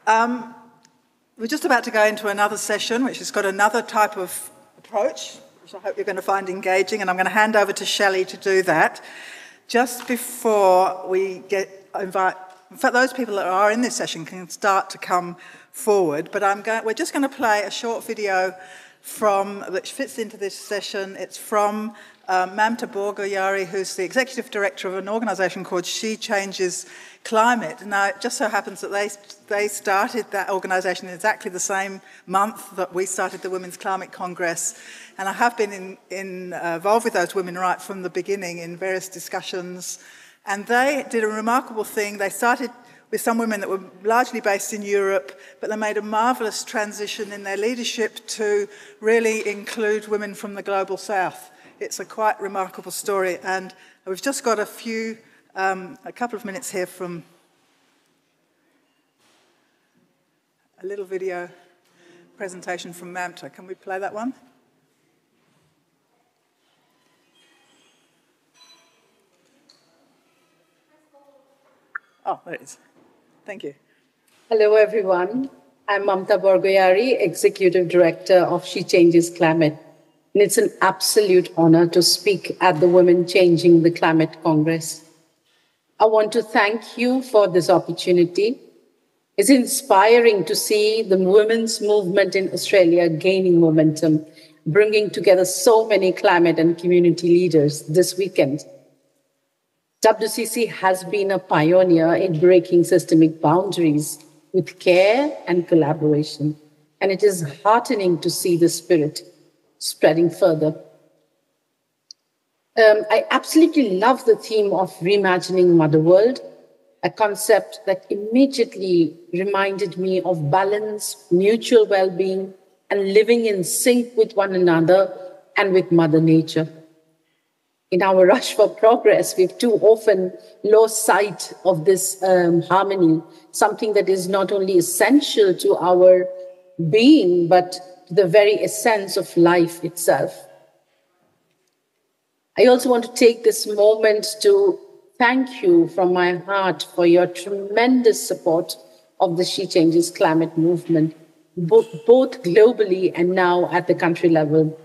We're just about to go into another session, which has got another type of approach, which I hope you're going to find engaging, and I'm going to hand over to Shelley to do that. Just before we in fact, those people that are in this session can start to come forward, but we're just going to play a short video which fits into this session. It's from Mamta Borgoyari, who's the executive director of an organisation called She Changes Climate. Now, it just so happens that they started that organisation in exactly the same month that we started the Women's Climate Congress, and I have been involved with those women right from the beginning in various discussions, and they did a remarkable thing. They started with some women that were largely based in Europe, but they made a marvellous transition in their leadership to really include women from the global south. It's a quite remarkable story, and we've just got a couple of minutes here from a little video presentation from Mamta. Can we play that one? Oh, there it is. Thank you. Hello, everyone. I'm Mamta Borgoyari, Executive Director of She Changes Climate. And it's an absolute honor to speak at the Women Changing the Climate Congress. I want to thank you for this opportunity. It's inspiring to see the women's movement in Australia gaining momentum, bringing together so many climate and community leaders this weekend. WCC has been a pioneer in breaking systemic boundaries with care and collaboration, and it is heartening to see the spirit spreading further. I absolutely love the theme of Reimagining Motherworld, a concept that immediately reminded me of balance, mutual well-being, and living in sync with one another and with Mother Nature. In our rush for progress, we've too often lost sight of this harmony, something that is not only essential to our being, but to the very essence of life itself. I also want to take this moment to thank you from my heart for your tremendous support of the She Changes Climate movement, both globally and now at the country level.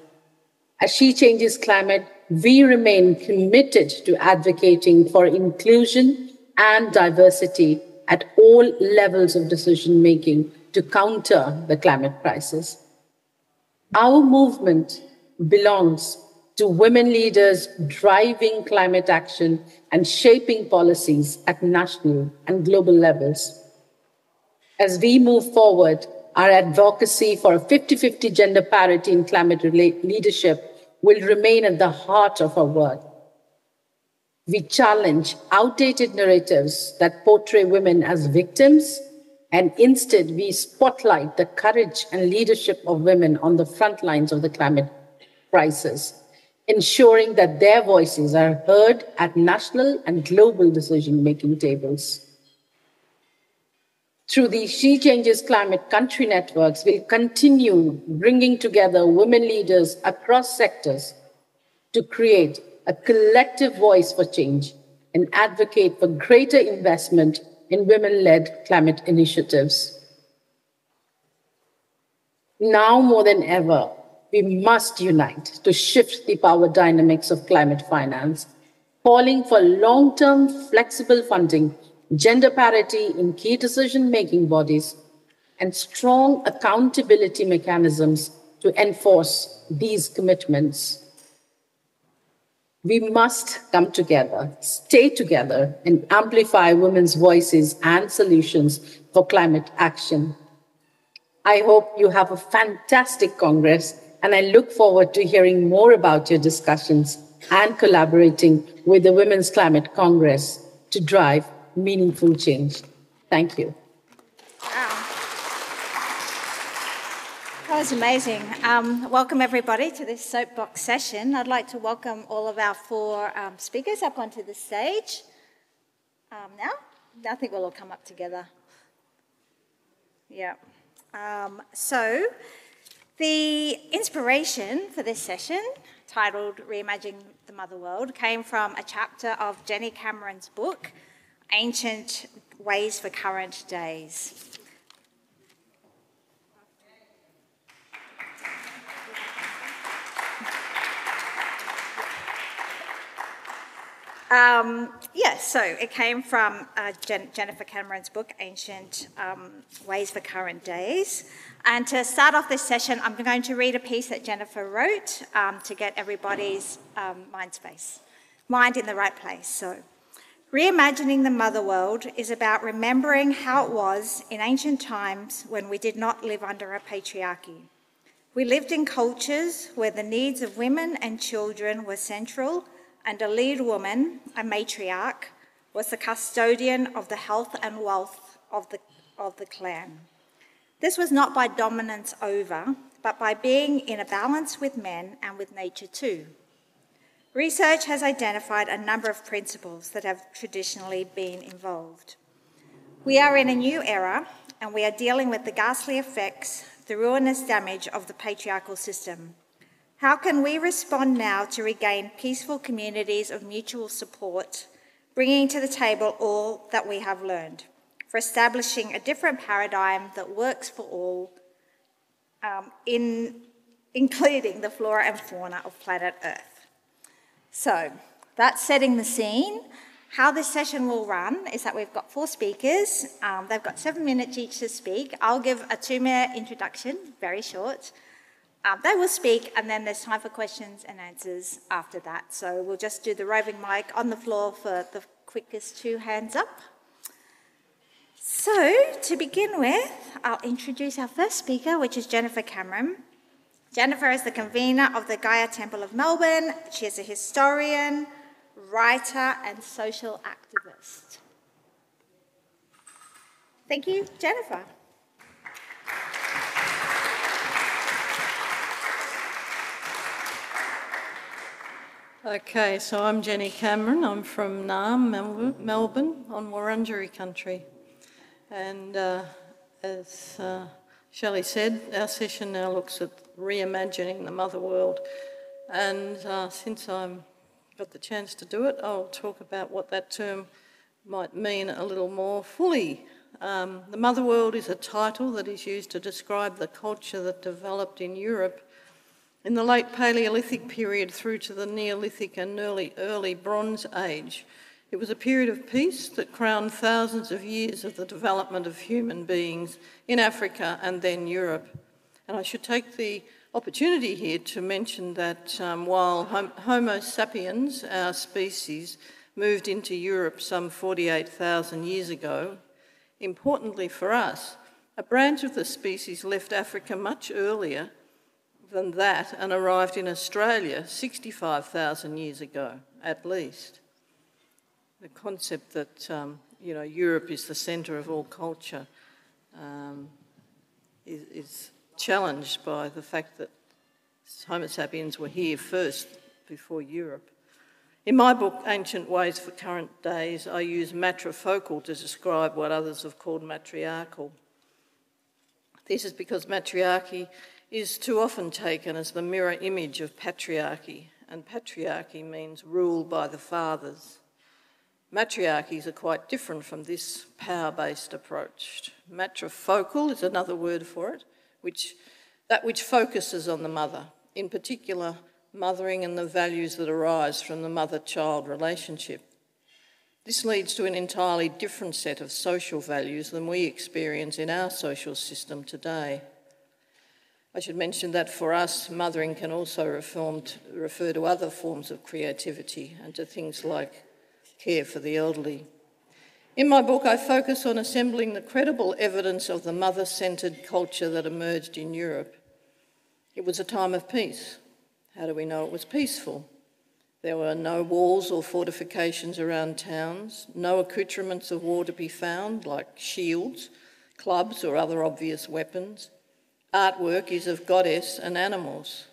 As She Changes Climate, we remain committed to advocating for inclusion and diversity at all levels of decision-making to counter the climate crisis. Our movement belongs to women leaders driving climate action and shaping policies at national and global levels. As we move forward, our advocacy for a 50-50 gender parity in climate leadership will remain at the heart of our work. We challenge outdated narratives that portray women as victims, and instead we spotlight the courage and leadership of women on the front lines of the climate crisis, ensuring that their voices are heard at national and global decision-making tables. Through the She Changes Climate country networks, we'll continue bringing together women leaders across sectors to create a collective voice for change and advocate for greater investment in women-led climate initiatives. Now more than ever, we must unite to shift the power dynamics of climate finance, calling for long-term flexible funding, gender parity in key decision-making bodies, and strong accountability mechanisms to enforce these commitments. We must come together, stay together, and amplify women's voices and solutions for climate action. I hope you have a fantastic Congress, and I look forward to hearing more about your discussions and collaborating with the Women's Climate Congress to drive meaningful change. Thank you. Wow. That was amazing. Welcome everybody to this soapbox session. I'd like to welcome all of our four speakers up onto the stage. Now, I think we'll all come up together. Yeah. So, the inspiration for this session, titled Reimagining the Motherworld, came from a chapter of Jenny Cameron's book, Ancient Ways for Current Days. So it came from Jennifer Cameron's book, Ancient Ways for Current Days. And to start off this session, I'm going to read a piece that Jennifer wrote to get everybody's mind in the right place. So, Reimagining the Motherworld is about remembering how it was in ancient times when we did not live under a patriarchy. We lived in cultures where the needs of women and children were central, and a lead woman, a matriarch, was the custodian of the health and wealth of the clan. This was not by dominance over, but by being in a balance with men and with nature too. Research has identified a number of principles that have traditionally been involved. We are in a new era, and we are dealing with the ghastly effects, the ruinous damage of the patriarchal system. How can we respond now to regain peaceful communities of mutual support, bringing to the table all that we have learned, for establishing a different paradigm that works for all, including the flora and fauna of planet Earth? So that's setting the scene. How this session will run is that we've got 4 speakers. They've got 7 minutes each to speak. I'll give a 2-minute introduction, very short. They will speak, and then there's time for questions and answers after that. So we'll just do the roving mic on the floor for the quickest 2 hands up. So to begin with, I'll introduce our first speaker, which is Jennifer Cameron. Jennifer is the convener of the Gaia Temple of Melbourne. She is a historian, writer, and social activist. Thank you, Jennifer. Okay, so I'm Jenny Cameron. I'm from Naarm, Melbourne, on Wurundjeri country. And as Shelley said, our session now looks at reimagining the Motherworld. And since I've got the chance to do it, I'll talk about what that term might mean a little more fully. The Motherworld is a title that is used to describe the culture that developed in Europe in the late Paleolithic period through to the Neolithic and early Bronze Age. It was a period of peace that crowned thousands of years of the development of human beings in Africa and then Europe. And I should take the opportunity here to mention that while Homo sapiens, our species, moved into Europe some 48,000 years ago, importantly for us, a branch of the species left Africa much earlier than that and arrived in Australia 65,000 years ago, at least. The concept that, Europe is the centre of all culture is challenged by the fact that Homo sapiens were here first before Europe. In my book, Ancient Ways for Current Days, I use matrifocal to describe what others have called matriarchal. This is because matriarchy is too often taken as the mirror image of patriarchy, and patriarchy means rule by the fathers. Matriarchies are quite different from this power-based approach. Matrifocal is another word for it, which focuses on the mother, in particular mothering and the values that arise from the mother-child relationship. This leads to an entirely different set of social values than we experience in our social system today. I should mention that for us, mothering can also refer to other forms of creativity and to things like care for the elderly. In my book, I focus on assembling the credible evidence of the mother-centred culture that emerged in Europe. It was a time of peace. How do we know it was peaceful? There were no walls or fortifications around towns, no accoutrements of war to be found, like shields, clubs or other obvious weapons. Artwork is of goddess and animals.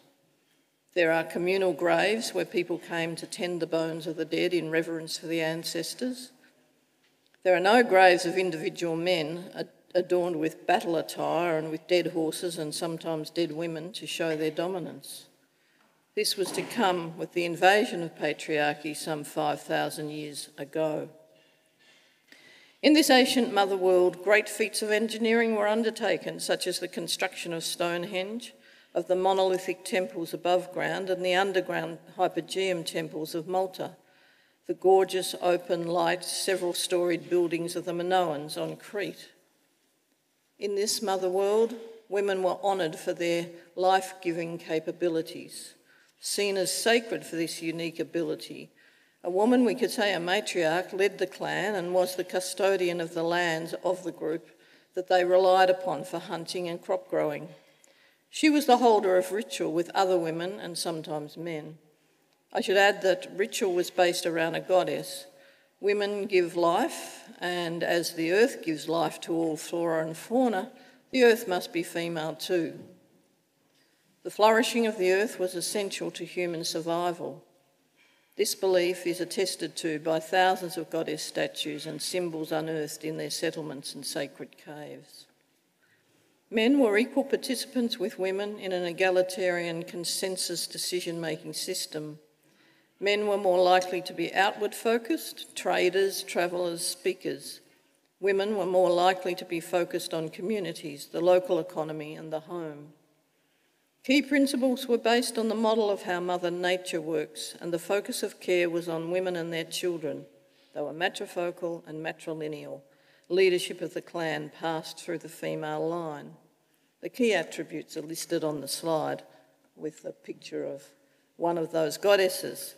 There are communal graves where people came to tend the bones of the dead in reverence for the ancestors. There are no graves of individual men adorned with battle attire and with dead horses and sometimes dead women to show their dominance. This was to come with the invasion of patriarchy some 5,000 years ago. In this ancient mother world, great feats of engineering were undertaken, such as the construction of Stonehenge, of the monolithic temples above ground and the underground hypogeum temples of Malta. the gorgeous, open, light, several-storied buildings of the Minoans on Crete. In this Motherworld, women were honoured for their life-giving capabilities, seen as sacred for this unique ability. A woman, we could say a matriarch, led the clan and was the custodian of the lands of the group that they relied upon for hunting and crop growing. She was the holder of ritual with other women and sometimes men. I should add that ritual was based around a goddess. Women give life, and as the earth gives life to all flora and fauna, the earth must be female too. The flourishing of the earth was essential to human survival. This belief is attested to by thousands of goddess statues and symbols unearthed in their settlements and sacred caves. Men were equal participants with women in an egalitarian consensus decision-making system. Men were more likely to be outward-focused, traders, travellers, speakers. Women were more likely to be focused on communities, the local economy and the home. Key principles were based on the model of how Mother Nature works, and the focus of care was on women and their children. They were matrifocal and matrilineal. Leadership of the clan passed through the female line. The key attributes are listed on the slide with a picture of one of those goddesses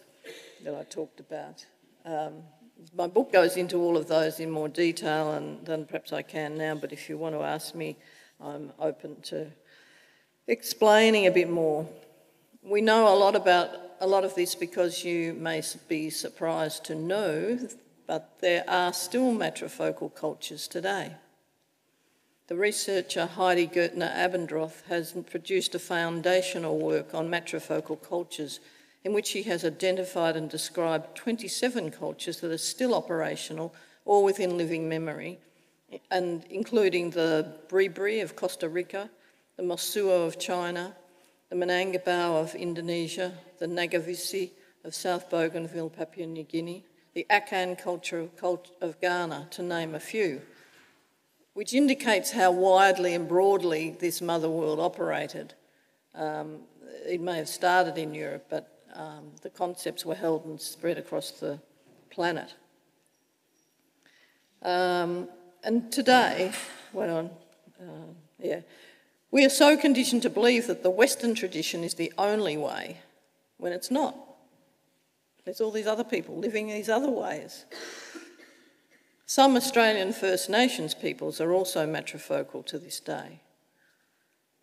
that I talked about. My book goes into all of those in more detail than perhaps I can now, but if you want to ask me, I'm open to explaining a bit more. We know a lot about a lot of this because you may be surprised to know, but there are still matrifocal cultures today. The researcher Heidi Gertner-Abendroth has produced a foundational work on matrifocal cultures in which she has identified and described 27 cultures that are still operational or within living memory, and including the Bribri of Costa Rica, the Mosuo of China, the Minangkabau of Indonesia, the Nagavisi of South Bougainville, Papua New Guinea, the Akan culture of Ghana, to name a few, which indicates how widely and broadly this Motherworld operated. It may have started in Europe, but the concepts were held and spread across the planet. And today, we are so conditioned to believe that the Western tradition is the only way, when it's not. There's all these other people living these other ways. Some Australian First Nations peoples are also matrifocal to this day.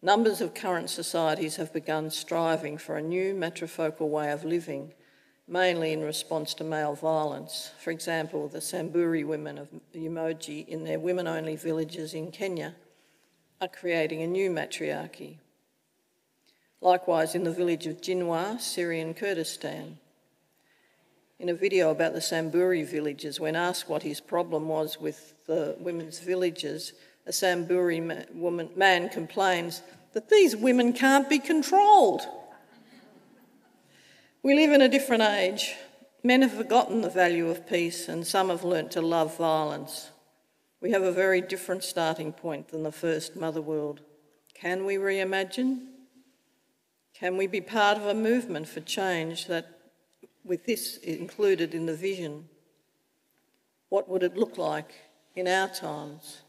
Numbers of current societies have begun striving for a new matrifocal way of living, mainly in response to male violence. For example, the Samburu women of Umoja in their women-only villages in Kenya are creating a new matriarchy. Likewise, in the village of Jinwa, Syrian Kurdistan. In a video about the Samburu villages, when asked what his problem was with the women's villages, a Samburu man complains that these women can't be controlled. We live in a different age. Men have forgotten the value of peace, and some have learnt to love violence. We have a very different starting point than the first Motherworld. Can we reimagine? Can we be part of a movement for change that, with this included in the vision? What would it look like in our times?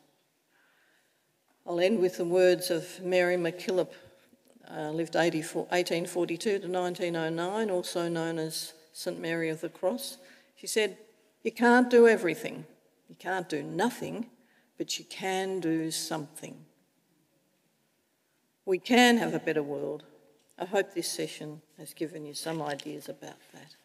I'll end with the words of Mary MacKillop, lived 1842 to 1909, also known as St Mary of the Cross. She said, "You can't do everything. You can't do nothing, but you can do something." We can have a better world. I hope this session has given you some ideas about that.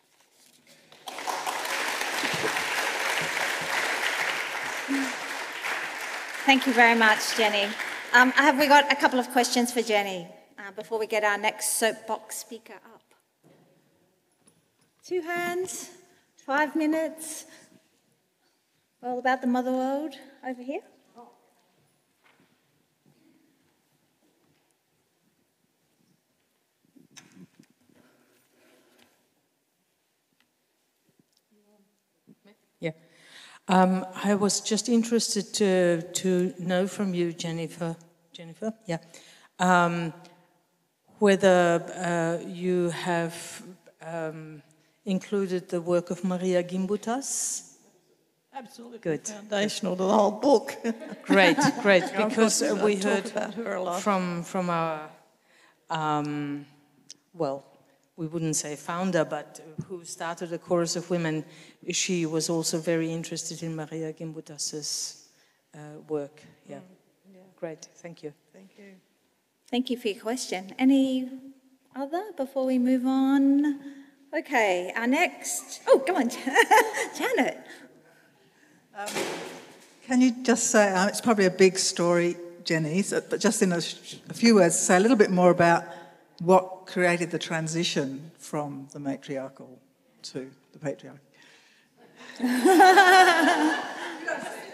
Thank you very much, Jenny. Have we got a couple of questions for Jenny before we get our next soapbox speaker up? 2 hands, 5 minutes. All about the Motherworld over here. Yeah. I was just interested to know from you, Jennifer, whether you have included the work of Maria Gimbutas. Absolutely Good. foundational to the whole book. Great, because we I've heard talked about her a lot. from our, well, we wouldn't say founder, but who started a chorus of women. She was also very interested in Maria Gimbutas's work. Yeah. Great, thank you. Thank you. Thank you for your question. Any other before we move on? Okay, our next... Oh, go on, Janet. Can you just say, it's probably a big story, Jenny, but just in a few words, say a little bit more about what created the transition from the matriarchal to the patriarchy?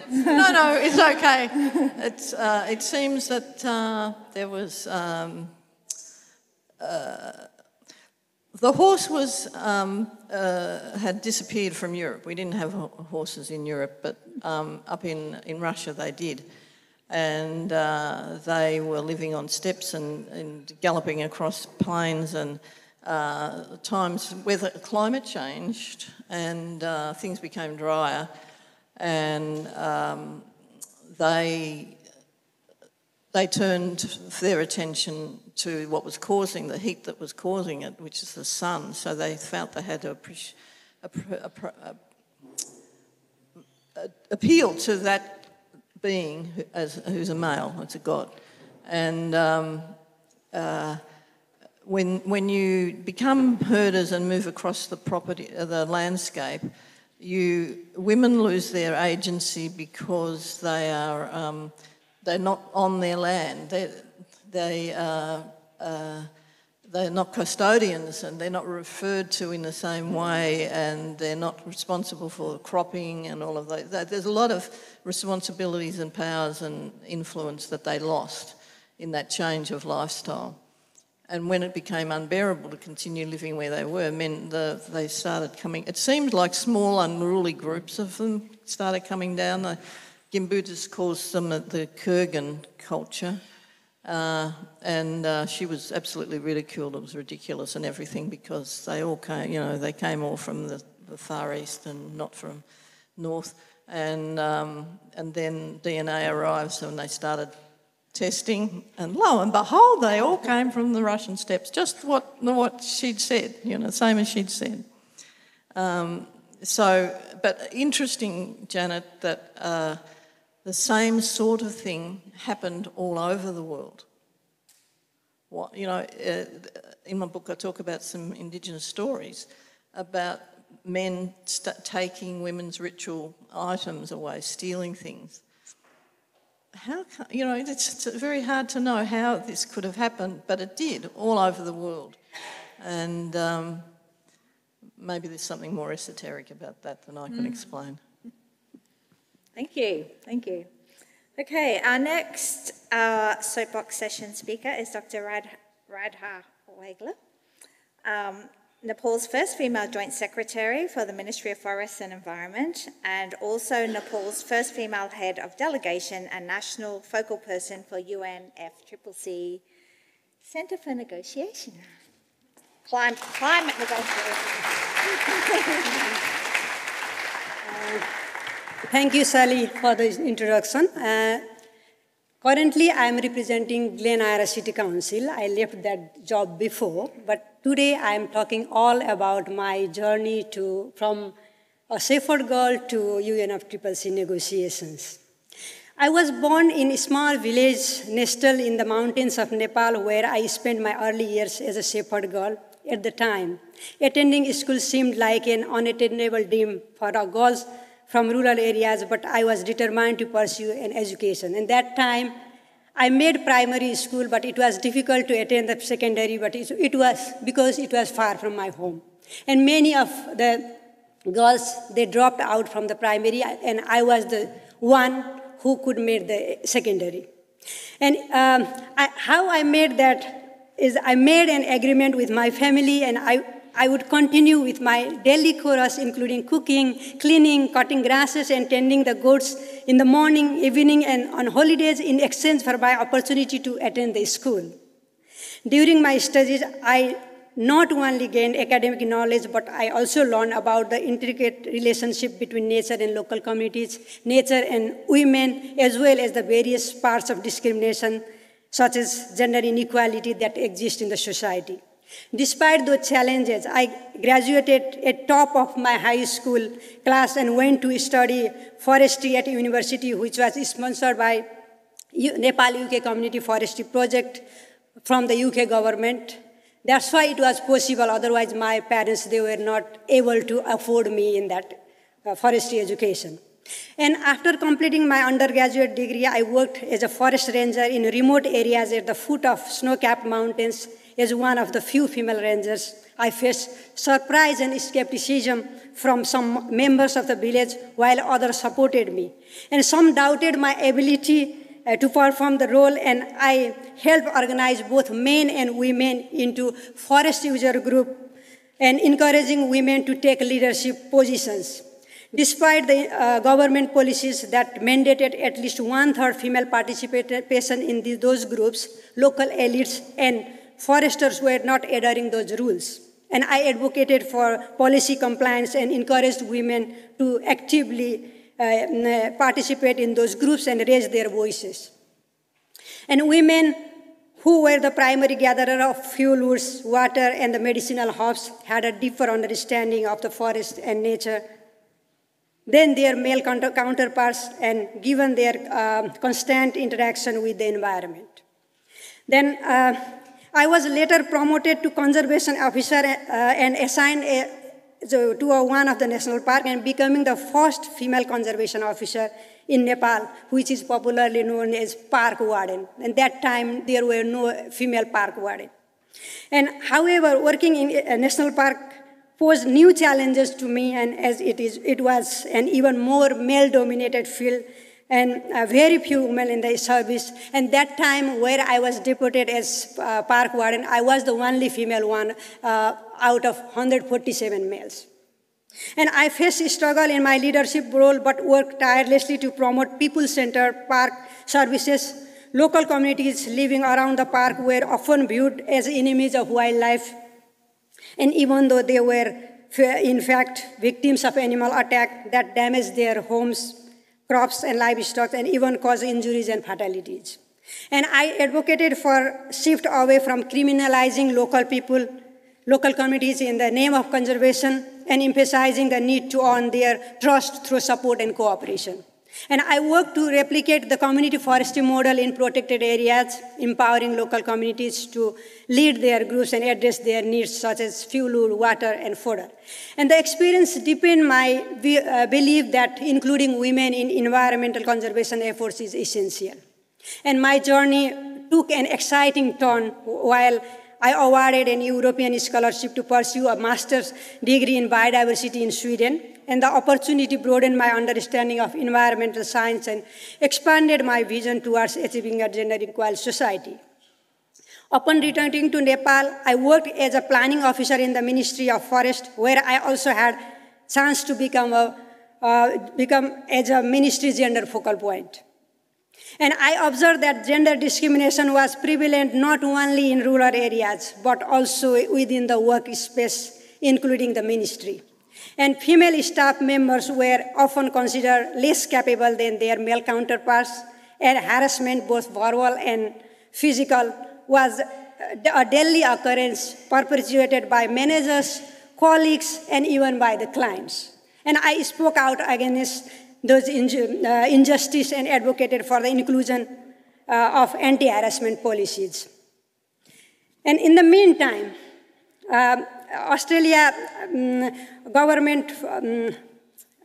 No, it's okay. It seems that there was... the horse was had disappeared from Europe. We didn't have horses in Europe, but up in Russia they did. And they were living on steppes and galloping across plains, and climate changed and things became drier, and they turned their attention to what was causing the heat that was causing it, which is the sun. So they felt they had to appeal to that being who's a male, it's a god. And when you become herders and move across the landscape, women lose their agency because they're not on their land. They're not custodians, and they're not referred to in the same way, and they're not responsible for cropping and all of that. There's a lot of responsibilities and powers and influence that they lost in that change of lifestyle. And when it became unbearable to continue living where they were, they started coming. It seemed like small, unruly groups of them started coming down. The Gimbutas calls them the Kurgan culture. And she was absolutely ridiculed. It was ridiculous and everything, because they all came, they came all from the Far East and not from North. And then DNA arrives and they started testing, and lo and behold, they all came from the Russian steppes, just what she'd said, same as she'd said. But interesting, Janet, that the same sort of thing happened all over the world. In my book I talk about some Indigenous stories about men taking women's ritual items away, stealing things. It's very hard to know how this could have happened, but it did all over the world. And maybe there's something more esoteric about that than I can explain. Thank you. Okay, our next soapbox session speaker is Dr. Radha Waigler, Nepal's first female Joint Secretary for the Ministry of Forests and Environment, and also Nepal's first female head of delegation and national focal person for UNFCCC Centre for Negotiation. Climate negotiation. Thank you, Sally, for the introduction. Currently, I am representing Glen Eira City Council. I left that job before, but today I am talking all about my journey from a shepherd girl to UNFCCC negotiations. I was born in a small village nestled in the mountains of Nepal, where I spent my early years as a shepherd girl. At the time, attending school seemed like an unattainable dream for girls from rural areas, but I was determined to pursue an education. And that time, I made primary school, but it was difficult to attend the secondary, but it was because it was far from my home. And many of the girls, they dropped out from the primary, and I was the one who could make the secondary. And how I made that is I made an agreement with my family, and I would continue with my daily chores, including cooking, cleaning, cutting grasses, and tending the goats in the morning, evening, and on holidays in exchange for my opportunity to attend the school. During my studies, I not only gained academic knowledge, but I also learned about the intricate relationship between nature and local communities, nature and women, as well as the various parts of discrimination, such as gender inequality that exist in the society. Despite those challenges, I graduated at top of my high school class and went to study forestry at university, which was sponsored by Nepal-UK Community Forestry Project from the UK government. That's why it was possible. Otherwise, my parents, they were not able to afford me in that forestry education. And after completing my undergraduate degree, I worked as a forest ranger in remote areas at the foot of snow-capped mountains. As one of the few female rangers, I faced surprise and skepticism from some members of the village, while others supported me. And some doubted my ability to perform the role, and I helped organize both men and women into forest user group and encouraging women to take leadership positions. Despite the government policies that mandated at least 1/3 female participation in those groups, local elites and foresters were not adhering those rules. And I advocated for policy compliance and encouraged women to actively participate in those groups and raise their voices. And women who were the primary gatherer of fuel woods, water, and the medicinal herbs had a deeper understanding of the forest and nature than their male counterparts, and given their constant interaction with the environment. Then I was later promoted to conservation officer and assigned to one of the national park, and becoming the first female conservation officer in Nepal, which is popularly known as park warden. And that time, there were no female park warden. And however, working in a national park posed new challenges to me, and as it was an even more male-dominated field, and very few women in the service. And that time, where I was deputed as park warden, I was the only female one out of 147 males. And I faced struggle in my leadership role, but worked tirelessly to promote people-centered park services. Local communities living around the park were often viewed as enemies of wildlife. And even though they were, in fact, victims of animal attack that damaged their homes, crops and livestock, and even caused injuries and fatalities. And I advocated for shift away from criminalizing local people, local communities in the name of conservation, and emphasizing the need to earn their trust through support and cooperation. And I worked to replicate the community forestry model in protected areas, empowering local communities to lead their groups and address their needs such as fuel, water, and fodder. And the experience deepened my belief that including women in environmental conservation efforts is essential. And my journey took an exciting turn while I awarded an European scholarship to pursue a master's degree in biodiversity in Sweden. And the opportunity broadened my understanding of environmental science and expanded my vision towards achieving a gender equal society. Upon returning to Nepal, I worked as a planning officer in the Ministry of Forest, where I also had chance to become as a ministry gender focal point. And I observed that gender discrimination was prevalent not only in rural areas, but also within the workspace, including the ministry. And female staff members were often considered less capable than their male counterparts, and harassment, both verbal and physical, was a daily occurrence perpetuated by managers, colleagues, and even by the clients. And I spoke out against those injustice and advocated for the inclusion of anti-harassment policies. And in the meantime, Australia government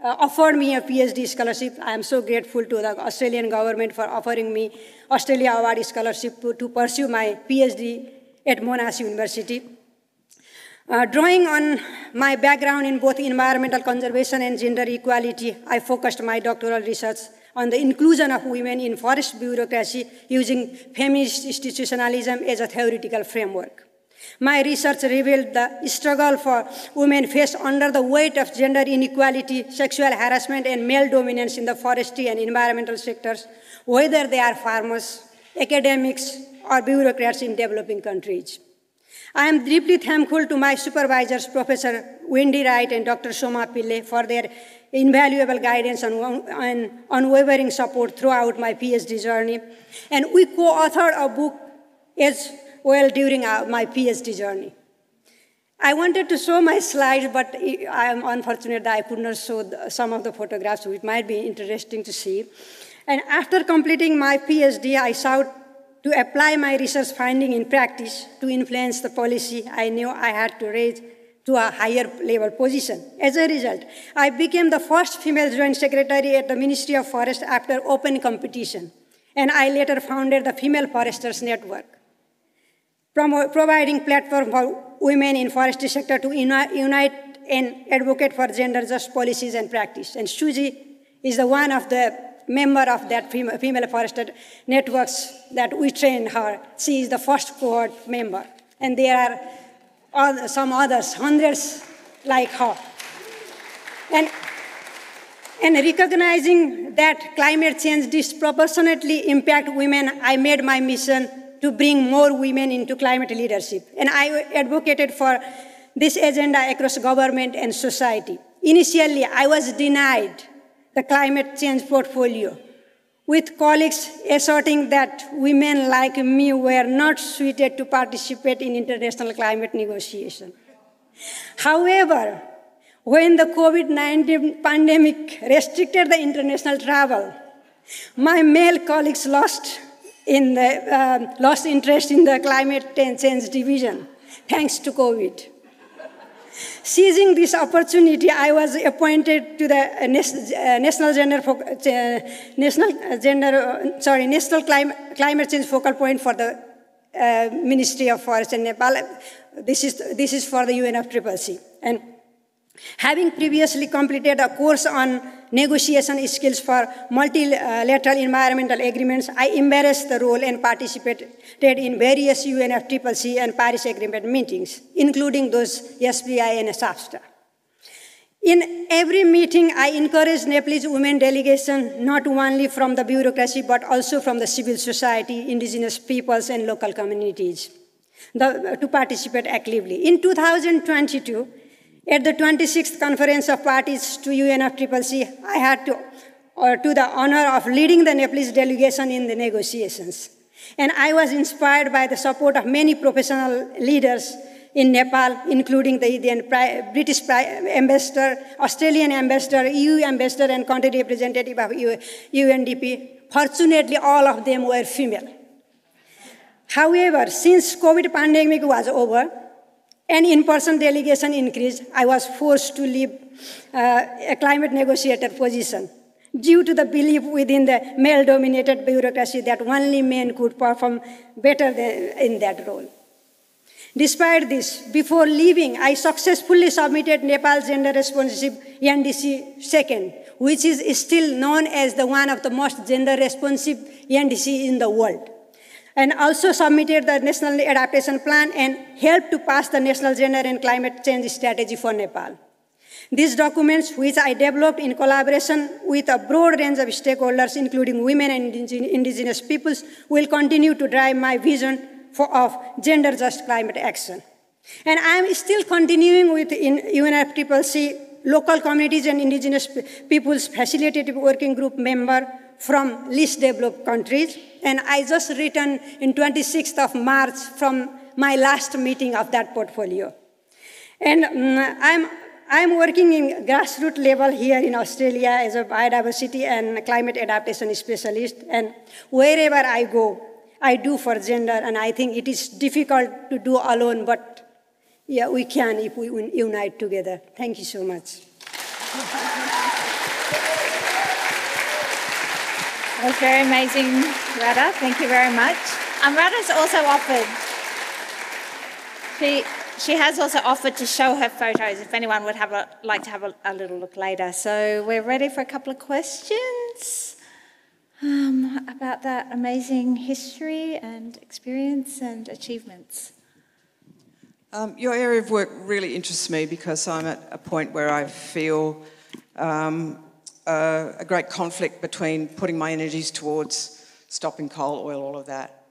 offered me a PhD scholarship. I am so grateful to the Australian government for offering me Australia Award Scholarship to pursue my PhD at Monash University. Drawing on my background in both environmental conservation and gender equality, I focused my doctoral research on the inclusion of women in forest bureaucracy using feminist institutionalism as a theoretical framework. My research revealed the struggle for women faced under the weight of gender inequality, sexual harassment, and male dominance in the forestry and environmental sectors, whether they are farmers, academics, or bureaucrats in developing countries. I am deeply thankful to my supervisors, Professor Wendy Wright and Dr. Soma Pillai, for their invaluable guidance and unwavering support throughout my PhD journey. And we co-authored a book as well during my PhD journey. I wanted to show my slides, but I am unfortunate that I could not show some of the photographs, which might be interesting to see. And after completing my PhD, I sought to apply my research finding in practice to influence the policy I knew I had to raise to a higher level position. As a result, I became the first female joint secretary at the Ministry of Forest after open competition, and I later founded the Female Foresters Network, providing platform for women in forestry sector to unite and advocate for gender-just policies and practice. And Suji is the one of the member of that female forester networks that we trained her. She is the first cohort member. And there are some others, hundreds like her. And recognizing that climate change disproportionately impacts women, I made my mission to bring more women into climate leadership. And I advocated for this agenda across government and society. Initially, I was denied the climate change portfolio, with colleagues asserting that women like me were not suited to participate in international climate negotiation. However, when the COVID-19 pandemic restricted the international travel, my male colleagues lost interest in the climate change division, thanks to COVID. Seizing this opportunity, I was appointed to the National Climate Change Focal Point for the Ministry of Forest in Nepal. This is for the UNFCCC. And having previously completed a course on negotiation skills for multilateral environmental agreements, I embraced the role and participated in various UNFCCC and Paris Agreement meetings, including those SPI and SAFSTA. In every meeting, I encouraged Nepalese women delegation, not only from the bureaucracy, but also from the civil society, indigenous peoples, and local communities, to participate actively. In 2022, at the 26th Conference of Parties to UNFCCC, I had the honor of leading the Nepalese delegation in the negotiations. And I was inspired by the support of many professional leaders in Nepal, including the British ambassador, Australian ambassador, EU ambassador, and country representative of UNDP. Fortunately, all of them were female. However, since COVID pandemic was over, and in-person delegation increased, I was forced to leave a climate negotiator position due to the belief within the male-dominated bureaucracy that only men could perform better in that role. Despite this, before leaving, I successfully submitted Nepal's gender-responsive NDC 2nd, which is still known as one of the most gender-responsive NDC in the world, and also submitted the National Adaptation Plan and helped to pass the National Gender and Climate Change Strategy for Nepal. These documents, which I developed in collaboration with a broad range of stakeholders, including women and indigenous peoples, will continue to drive my vision of gender-just climate action. And I am still continuing with UNFCCC local communities and indigenous peoples facilitative working group member from least developed countries. And I just returned in 26th of March from my last meeting of that portfolio. And I'm working in grassroots level here in Australia as a biodiversity and climate adaptation specialist. And wherever I go, I do for gender. And I think it is difficult to do alone, but yeah, we can if we unite together. Thank you so much. That was very amazing, Radha. Thank you very much. Radha's also offered, she has also offered to show her photos if anyone would like to have a little look later. So we're ready for a couple of questions about that amazing history and experience and achievements. Your area of work really interests me because I'm at a point where I feel a great conflict between putting my energies towards stopping coal, oil, all of that,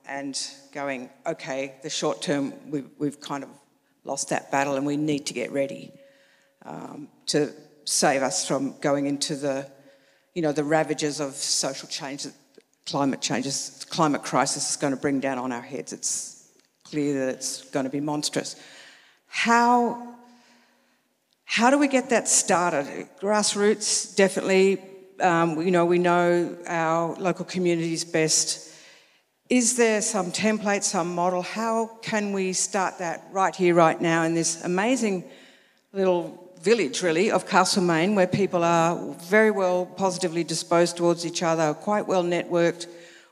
and going, okay, the short term, we've kind of lost that battle and we need to get ready to save us from going into the ravages of social change that climate crisis is going to bring down on our heads. It's clear that it's going to be monstrous. How do we get that started? Grassroots, definitely. We know our local communities best. Is there some template, some model? How can we start that right here, right now, in this amazing little village, really, of Castlemaine, where people are very well positively disposed towards each other, quite well networked.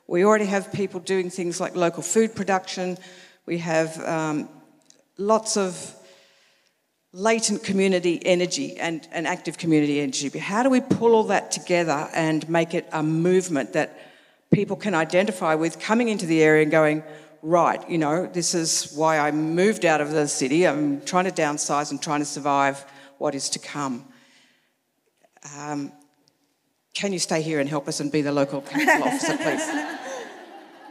We already have people doing things like local food production. We have lots of latent community energy and active community energy. But how do we pull all that together and make it a movement that people can identify with, coming into the area and going, right, this is why I moved out of the city. I'm trying to downsize and trying to survive what is to come. Can you stay here and help us and be the local council officer, please?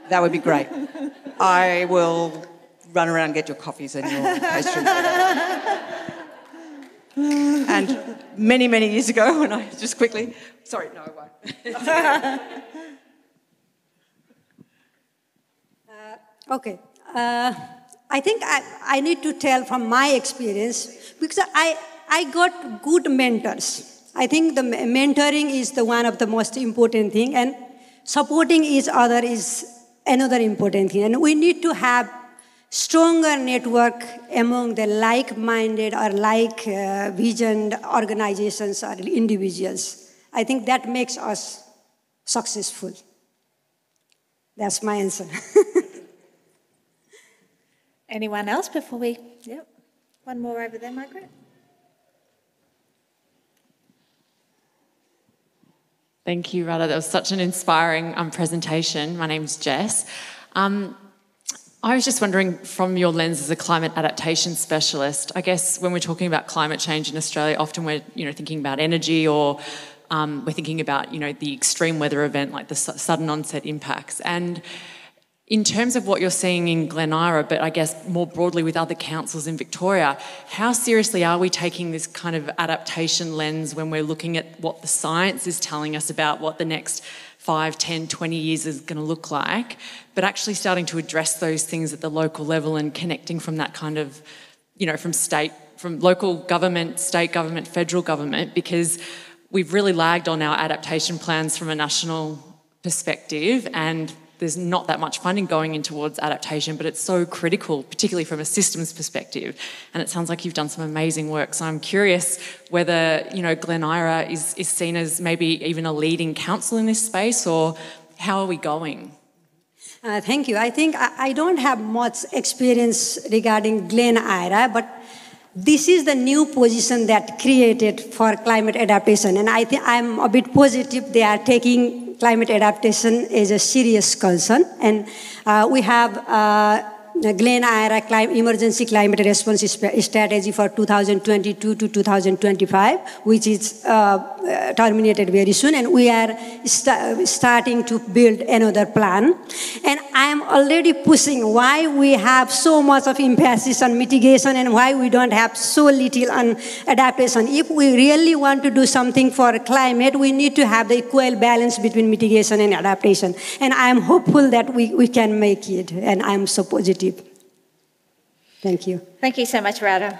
That would be great. I will run around and get your coffees and your pastries. And many, many years ago, when I just quickly... Sorry, no, I won't. Okay. I think I need to tell from my experience, because I got good mentors. I think the mentoring is the one of the most important thing, and supporting each other is another important thing. And we need to have stronger network among the like-minded or like-visioned organizations or individuals. I think that makes us successful. That's my answer. Anyone else before we... Yep. One more over there, Margaret. Thank you, Radha. That was such an inspiring presentation. My name's Jess. I was just wondering, from your lens as a climate adaptation specialist, I guess when we're talking about climate change in Australia, often we're thinking about energy, or we're thinking about the extreme weather event, like the sudden onset impacts. And in terms of what you're seeing in Glen Eira, but I guess more broadly with other councils in Victoria, how seriously are we taking this kind of adaptation lens when we're looking at what the science is telling us about what the next 5, 10, 20 years is going to look like, but actually starting to address those things at the local level and connecting from that kind of, from local government, state government, federal government, because we've really lagged on our adaptation plans from a national perspective, and there's not that much funding going in towards adaptation, but it's so critical, particularly from a systems perspective. And it sounds like you've done some amazing work. So I'm curious whether, Glen Eira is seen as maybe even a leading council in this space, or how are we going? Thank you. I think I don't have much experience regarding Glen Eira, but this is the new position that created for climate adaptation. And I think I'm a bit positive they are taking climate adaptation is a serious concern, and we have Glen Eira Emergency Climate Response Strategy for 2022 to 2025, which is terminated very soon, and we are starting to build another plan. And I am already pushing why we have so much of emphasis on mitigation and why we don't have so little on adaptation. If we really want to do something for climate, we need to have the equal balance between mitigation and adaptation. And I am hopeful that we can make it, and I am so positive. Thank you. Thank you so much, Radha.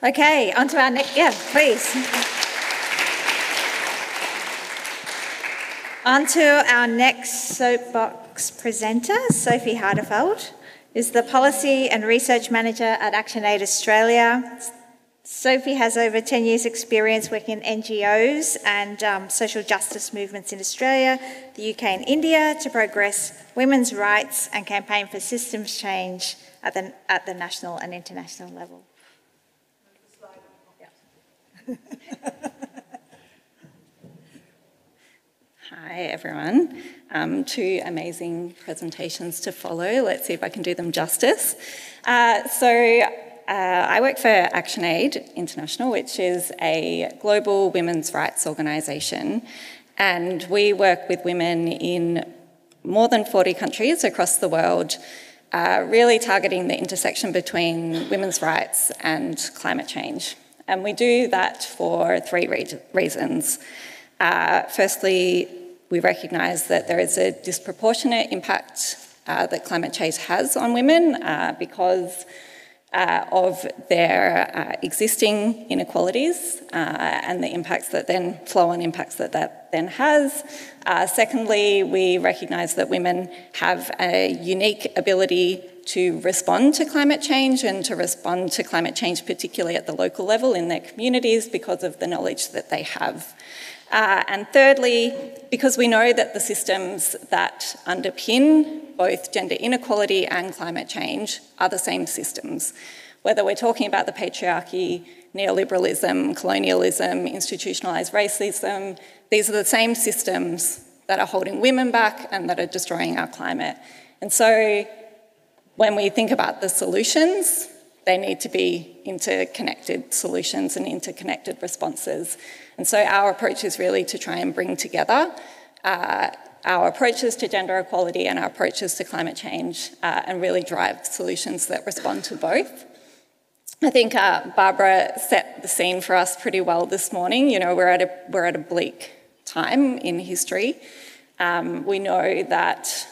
Okay, on to our next... Yeah, please. On to our next soapbox presenter, Sophie Hardefeld, is the Policy and Research Manager at ActionAid Australia. Sophie has over 10 years' experience working in NGOs and social justice movements in Australia, the UK and India to progress women's rights and campaign for systems change at the national and international level. Hi everyone. Two amazing presentations to follow. Let's see if I can do them justice. I work for ActionAid International, which is a global women's rights organisation, and we work with women in more than 40 countries across the world, really targeting the intersection between women's rights and climate change. And we do that for three reasons. Firstly, we recognise that there is a disproportionate impact that climate change has on women because of their existing inequalities and the impacts that then flow on impacts that that then has. Secondly, we recognise that women have a unique ability to respond to climate change and to respond to climate change particularly at the local level in their communities because of the knowledge that they have. And thirdly, because we know that the systems that underpin both gender inequality and climate change are the same systems. Whether we're talking about the patriarchy, neoliberalism, colonialism, institutionalised racism, these are the same systems that are holding women back and that are destroying our climate. And so when we think about the solutions, they need to be interconnected solutions and interconnected responses. And so our approach is really to try and bring together our approaches to gender equality and our approaches to climate change and really drive solutions that respond to both. I think Barbara set the scene for us pretty well this morning. You know, we're at a bleak time in history. We know that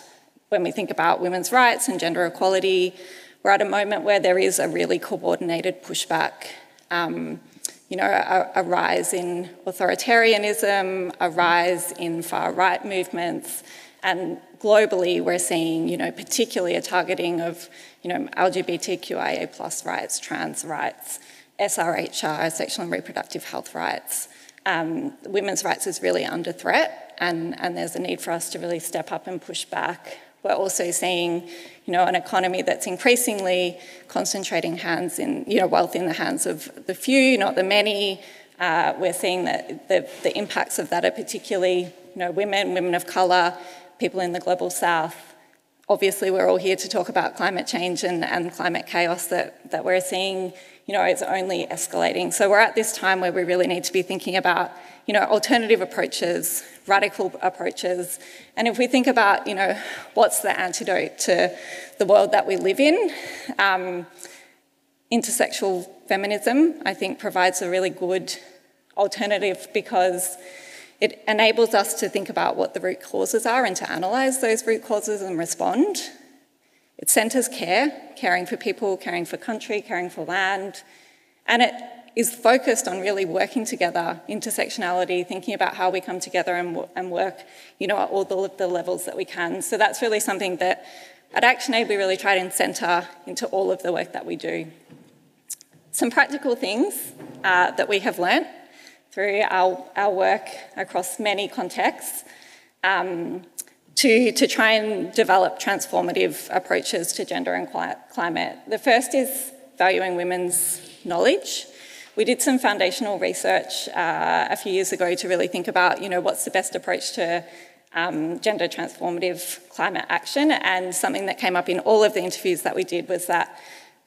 when we think about women's rights and gender equality, we're at a moment where there is a really coordinated pushback. You know, a rise in authoritarianism, a rise in far-right movements, and globally we're seeing, you know, particularly a targeting of, you know, LGBTQIA plus rights, trans rights, SRHR, sexual and reproductive health rights. Women's rights is really under threat, and there's a need for us to really step up and push back. We're also seeing, you know, an economy that's increasingly concentrating wealth in the hands of the few, not the many. We're seeing that the impacts of that are particularly, you know, women of colour, people in the global south. Obviously, we're all here to talk about climate change and climate chaos that we're seeing, you know, it's only escalating. So we're at this time where we really need to be thinking about, you know, alternative approaches, radical approaches. And if we think about, you know, what's the antidote to the world that we live in, intersexual feminism, I think, provides a really good alternative because it enables us to think about what the root causes are and to analyse those root causes and respond. It centres caring for people, caring for country, caring for land, and it is focused on really working together, intersectionality, thinking about how we come together and work, you know, at all the levels that we can. So that's really something that at ActionAid we really try and centre into all of the work that we do. Some practical things that we have learnt through our work across many contexts to try and develop transformative approaches to gender and climate. The first is valuing women's knowledge. We did some foundational research a few years ago to really think about, you know, what's the best approach to gender transformative climate action, and something that came up in all of the interviews that we did was that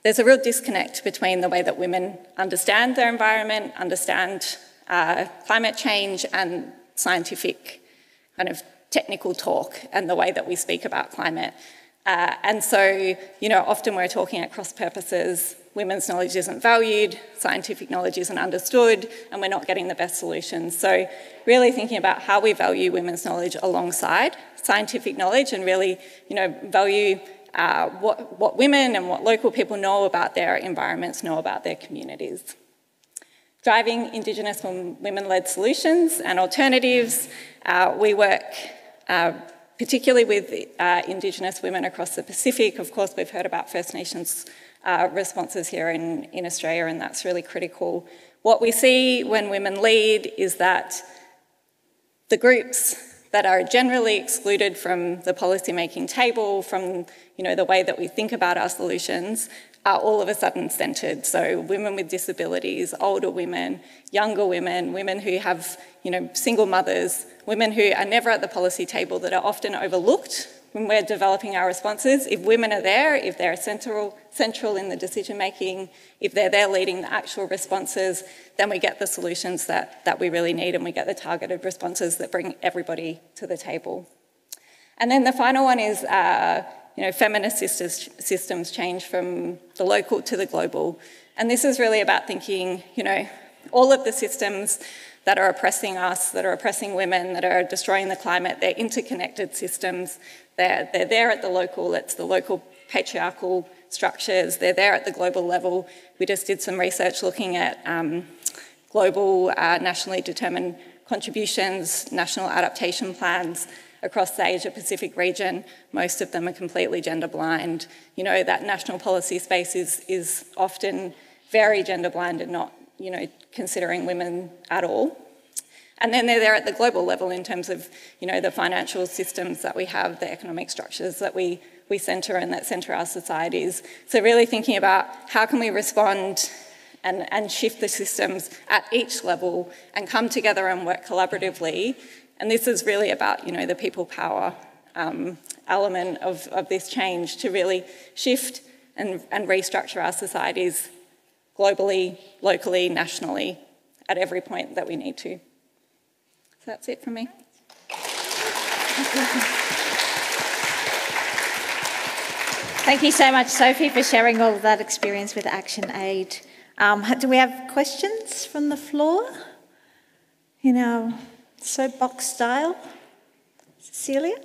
there's a real disconnect between the way that women understand their environment, understand climate change, and scientific kind of technical talk and the way that we speak about climate. And so, you know, often we're talking at cross purposes, women's knowledge isn't valued, scientific knowledge isn't understood, and we're not getting the best solutions. So really thinking about how we value women's knowledge alongside scientific knowledge and really, you know, value what women and what local people know about their environments, know about their communities. Driving Indigenous women-led solutions and alternatives. We work particularly with Indigenous women across the Pacific. Of course, we've heard about First Nations responses here in Australia, and that's really critical. What we see when women lead is that the groups that are generally excluded from the policymaking table, from, you know, the way that we think about our solutions, are all of a sudden centred. So women with disabilities, older women, younger women, women who have, you know, single mothers, women who are never at the policy table, that are often overlooked when we're developing our responses. If women are there, if they're central in the decision making, if they're there leading the actual responses, then we get the solutions that we really need, and we get the targeted responses that bring everybody to the table. And then the final one is, feminist systems change from the local to the global. And this is really about thinking, all of the systems that are oppressing us, that are oppressing women, that are destroying the climate, they're interconnected systems. They're there at the local, it's the local patriarchal structures, they're there at the global level. We just did some research looking at global nationally determined contributions, national adaptation plans across the Asia-Pacific region. Most of them are completely gender blind. That national policy space is often very gender blind and not considering women at all. And then they're there at the global level in terms of, the financial systems that we have, the economic structures that we centre and that centre our societies. So really thinking about how can we respond and shift the systems at each level and come together and work collaboratively. And this is really about, the people power element of this change to really shift and restructure our societies globally, locally, nationally, at every point that we need to. So that's it from me. Thank you so much, Sophie, for sharing all of that experience with ActionAid. Do we have questions from the floor? In our soapbox style? Cecilia?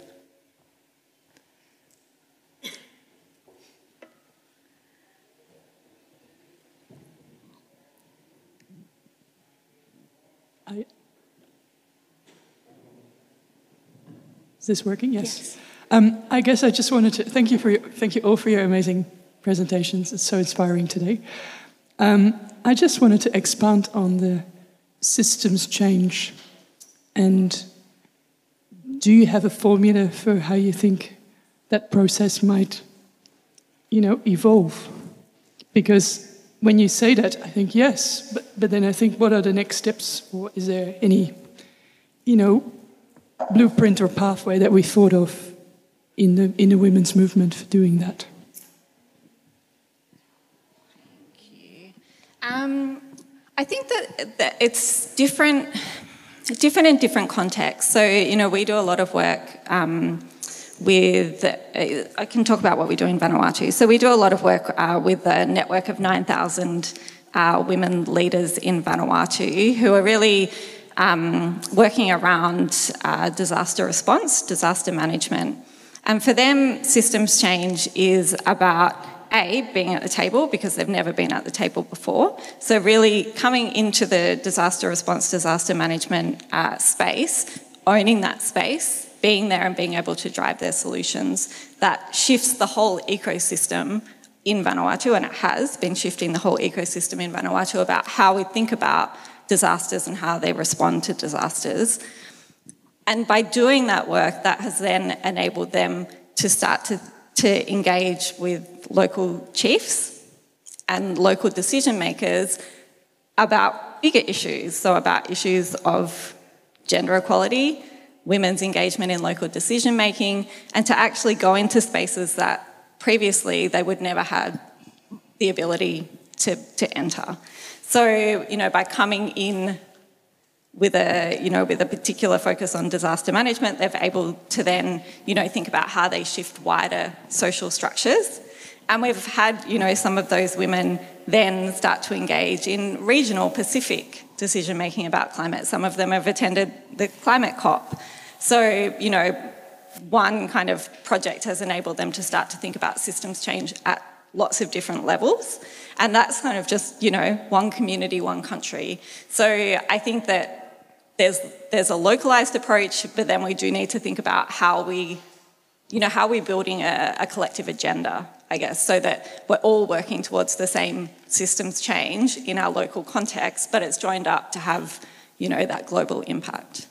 Is this working? Yes. I guess I just wanted to thank you all for your amazing presentations. It's so inspiring today. I just wanted to expand on the systems change. And do you have a formula for how you think that process might, evolve? Because when you say that, I think yes, but then I think, what are the next steps? Or is there any, blueprint or pathway that we thought of in the women's movement for doing that? I think that it's different in different contexts. So, we do a lot of work with, I can talk about what we do in Vanuatu. So we do a lot of work with a network of 9,000 women leaders in Vanuatu who are really working around disaster response, disaster management. And for them, systems change is about being at the table because they've never been at the table before. So really coming into the disaster response, disaster management space, owning that space, being there and being able to drive their solutions, that shifts the whole ecosystem in Vanuatu, and it has been shifting the whole ecosystem in Vanuatu about how we think about disasters and how they respond to disasters. And by doing that work, that has then enabled them to start to engage with local chiefs and local decision makers about bigger issues, so about issues of gender equality, women's engagement in local decision making, and to actually go into spaces that previously they would never had the ability to enter. So, by coming in with a particular focus on disaster management, they're able to then, think about how they shift wider social structures. And we've had, some of those women then start to engage in regional Pacific decision-making about climate. Some of them have attended the climate COP. So, one kind of project has enabled them to start to think about systems change at lots of different levels. And that's kind of just, one community, one country. So I think that there's a localised approach, but then we do need to think about how we're building a collective agenda, I guess, so that we're all working towards the same systems change in our local context, but it's joined up to have, that global impact.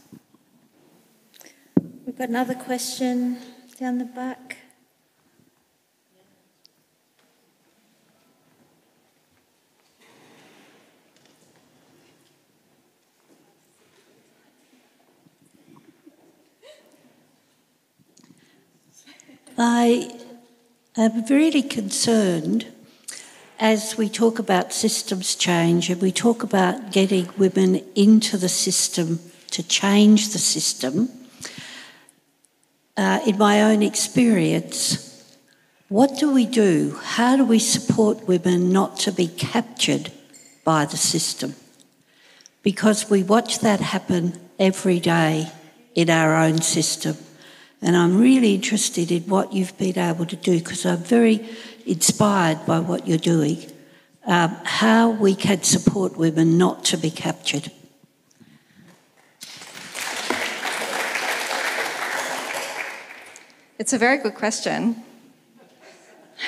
We've got another question down the back. I am really concerned as we talk about systems change and we talk about getting women into the system to change the system. in my own experience, what do we do? How do we support women not to be captured by the system? Because we watch that happen every day in our own system. And I'm really interested in what you've been able to do, because I'm very inspired by what you're doing, how we can support women not to be captured. It's a very good question.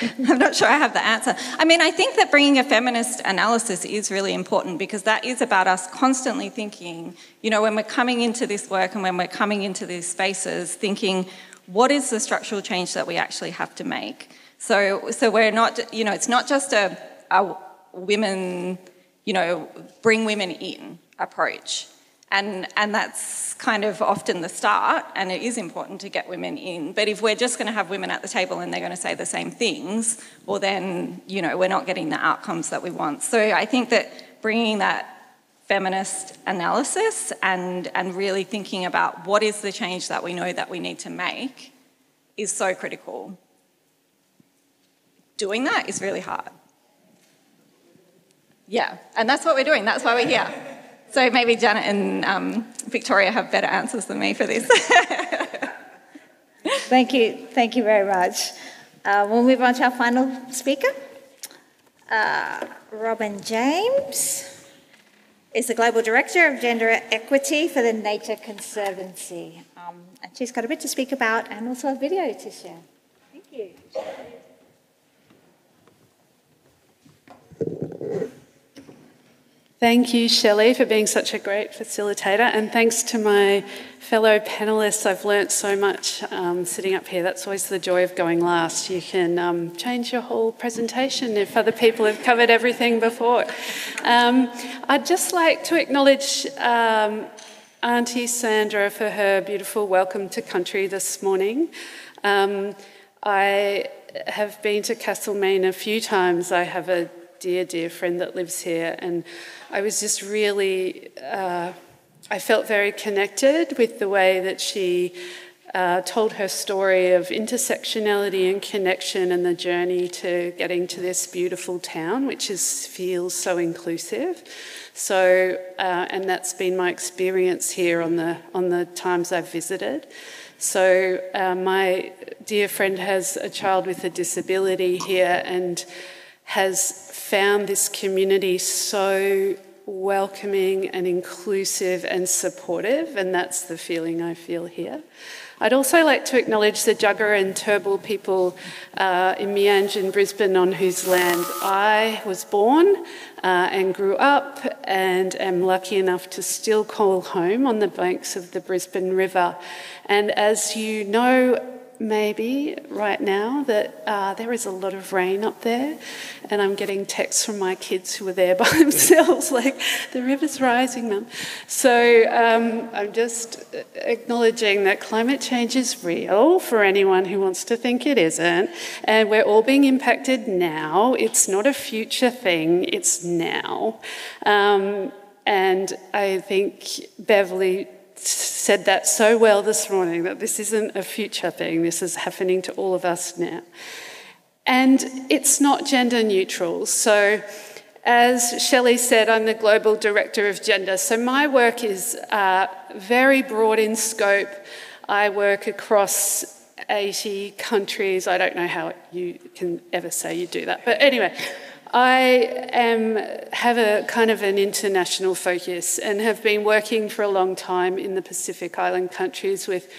I'm not sure I have the answer. I mean, I think that bringing a feminist analysis is really important, because that is about us constantly thinking, you know, when we're coming into this work and when we're coming into these spaces, thinking, what is the structural change that we actually have to make? So we're not, you know, it's not just a women, you know, bring women in approach. And that's kind of often the start, and it is important to get women in. But if we're just going to have women at the table and they're going to say the same things, well then, you know, we're not getting the outcomes that we want. So I think that bringing that feminist analysis and really thinking about what is the change that we know that we need to make is so critical. Doing that is really hard. Yeah, and that's what we're doing. That's why we're here. So maybe Janet and Victoria have better answers than me for this. Thank you very much. We'll move on to our final speaker. Robin James is the Global Director of Gender Equity for the Nature Conservancy. And she's got a bit to speak about and also a video to share. Thank you. Thank you, Shelley, for being such a great facilitator, and thanks to my fellow panellists. I've learnt so much sitting up here. That's always the joy of going last. You can change your whole presentation if other people have covered everything before. I'd just like to acknowledge Auntie Sandra for her beautiful welcome to country this morning. I have been to Castlemaine a few times. I have a dear friend that lives here, and I was just really, I felt very connected with the way that she told her story of intersectionality and connection and the journey to getting to this beautiful town, which feels so inclusive. So, and that's been my experience here on the times I've visited. So my dear friend has a child with a disability here and has found this community so welcoming and inclusive and supportive, and that's the feeling I feel here. I'd also like to acknowledge the Jagera and Turrbal people in Mianj in Brisbane, on whose land I was born and grew up, and am lucky enough to still call home on the banks of the Brisbane River. And as you know, maybe right now, that there is a lot of rain up there, and I'm getting texts from my kids who are there by themselves, like, the river's rising, Mum. So I'm just acknowledging that climate change is real for anyone who wants to think it isn't, and we're all being impacted now. It's not a future thing, it's now. And I think Beverly said that so well this morning, that this isn't a future thing, this is happening to all of us now. And it's not gender neutral. So as Shelley said, I'm the Global Director of Gender. So my work is very broad in scope. I work across 80 countries. I don't know how you can ever say you do that. But anyway, I have a kind of an international focus and have been working for a long time in the Pacific Island countries with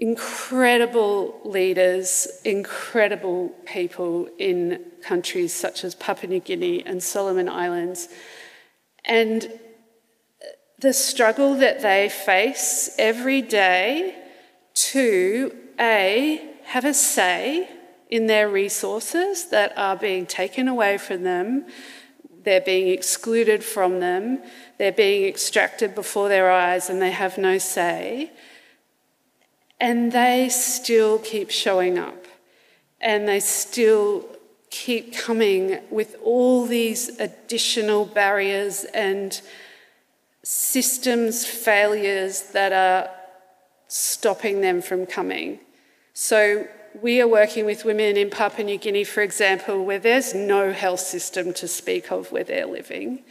incredible leaders, incredible people in countries such as Papua New Guinea and Solomon Islands. And the struggle that they face every day to, A, have a say in their resources that are being taken away from them, they're being excluded from them, they're being extracted before their eyes, and they have no say. And they still keep showing up, and they still keep coming with all these additional barriers and systems failures that are stopping them from coming. So we are working with women in Papua New Guinea, for example, where there's no health system to speak of where they're living.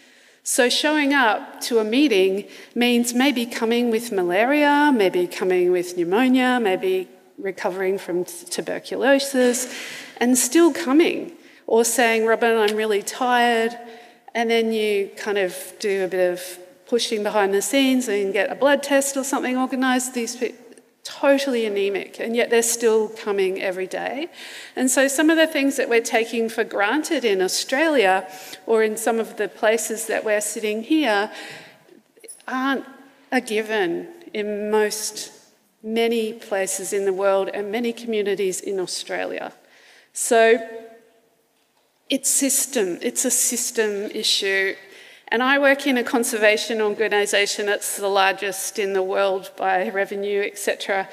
So showing up to a meeting means maybe coming with malaria, maybe coming with pneumonia, maybe recovering from tuberculosis, and still coming. Or saying, Robin, I'm really tired, and then you kind of do a bit of pushing behind the scenes and get a blood test or something organised. These people totally anemic, and yet they're still coming every day. And so some of the things that we're taking for granted in Australia or in some of the places that we're sitting here aren't a given in many places in the world and many communities in Australia. So it's a system issue. And I work in a conservation organisation that's the largest in the world by revenue, etc.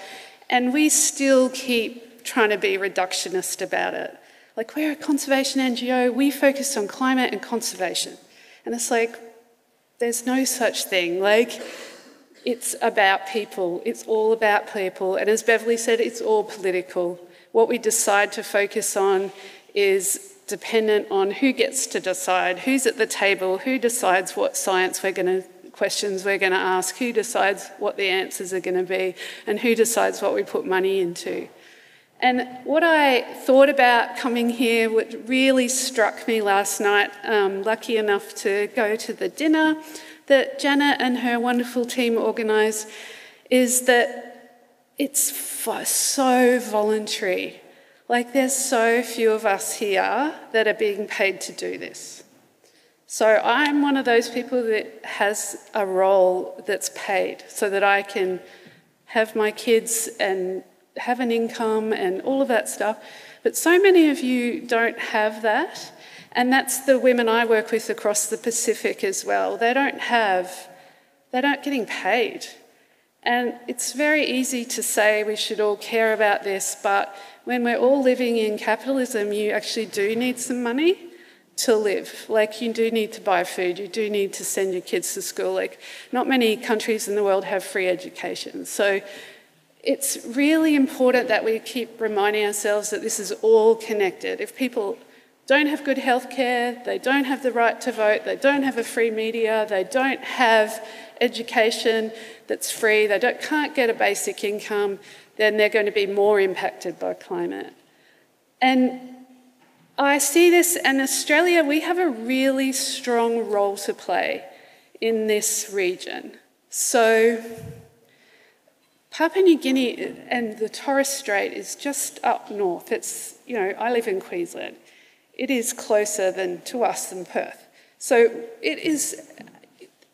And we still keep trying to be reductionist about it. Like, we're a conservation NGO, we focus on climate and conservation. And it's like, there's no such thing. Like, it's about people. It's all about people. And as Beverly said, it's all political. What we decide to focus on is dependent on who gets to decide, who's at the table, who decides what questions we're going to ask, who decides what the answers are going to be, and who decides what we put money into. And what I thought about coming here, what really struck me last night, lucky enough to go to the dinner that Janet and her wonderful team organised, is that it's so voluntary. Like, there's so few of us here that are being paid to do this. So I'm one of those people that has a role that's paid so that I can have my kids and have an income and all of that stuff. But so many of you don't have that. And that's the women I work with across the Pacific as well. They're not getting paid. And it's very easy to say we should all care about this, but when we're all living in capitalism, you actually do need some money to live. Like, you do need to buy food, you do need to send your kids to school. Like, not many countries in the world have free education. So it's really important that we keep reminding ourselves that this is all connected. If people don't have good healthcare, they don't have the right to vote, they don't have a free media, they don't have education that's free, they can't get a basic income, then they're going to be more impacted by climate. And I see this, in Australia, we have a really strong role to play in this region. So Papua New Guinea and the Torres Strait is just up north. It's, I live in Queensland. It is closer to us than Perth. So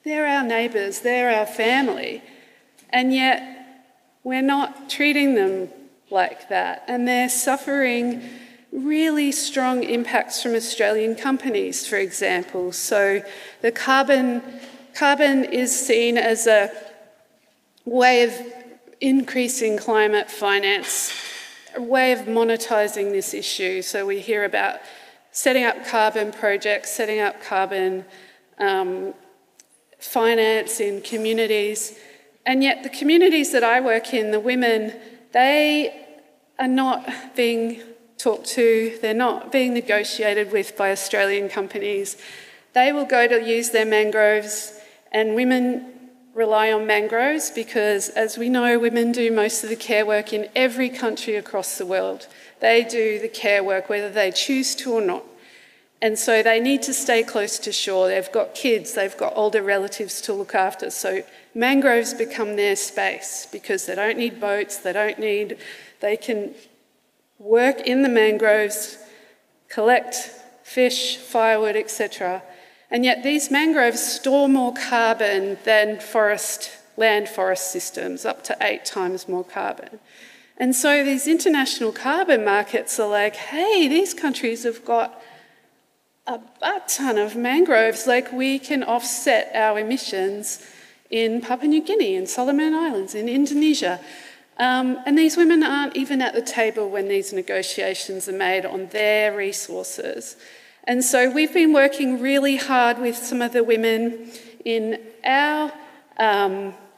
they're our neighbours, they're our family, and yet we're not treating them like that. And they're suffering really strong impacts from Australian companies, for example. So the carbon is seen as a way of increasing climate finance, a way of monetising this issue. So we hear about setting up carbon projects, setting up carbon finance in communities. And yet the communities that I work in, the women, they are not being talked to, they're not being negotiated with by Australian companies. They will go to use their mangroves, and women rely on mangroves because, as we know, women do most of the care work in every country across the world. They do the care work whether they choose to or not. And so they need to stay close to shore. They've got kids, they've got older relatives to look after. So mangroves become their space because they don't need boats, they can work in the mangroves, collect fish, firewood, etc. And yet these mangroves store more carbon than land forest systems, up to 8 times more carbon. And so these international carbon markets are like, hey, these countries have got a ton of mangroves, like we can offset our emissions in Papua New Guinea, in Solomon Islands, in Indonesia. And these women aren't even at the table when these negotiations are made on their resources. And so we've been working really hard with some of the women in our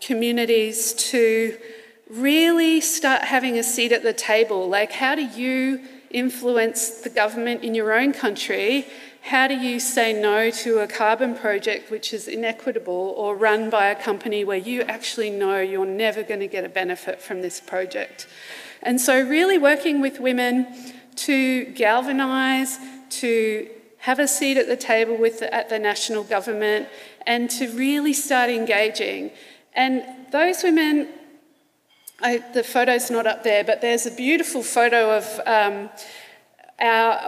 communities to really start having a seat at the table. Like, how do you influence the government in your own country? How do you say no to a carbon project which is inequitable or run by a company where you actually know you're never going to get a benefit from this project? And so really working with women to galvanise, to have a seat at the table at the national government, and to really start engaging. And those women, the photo's not up there, but there's a beautiful photo of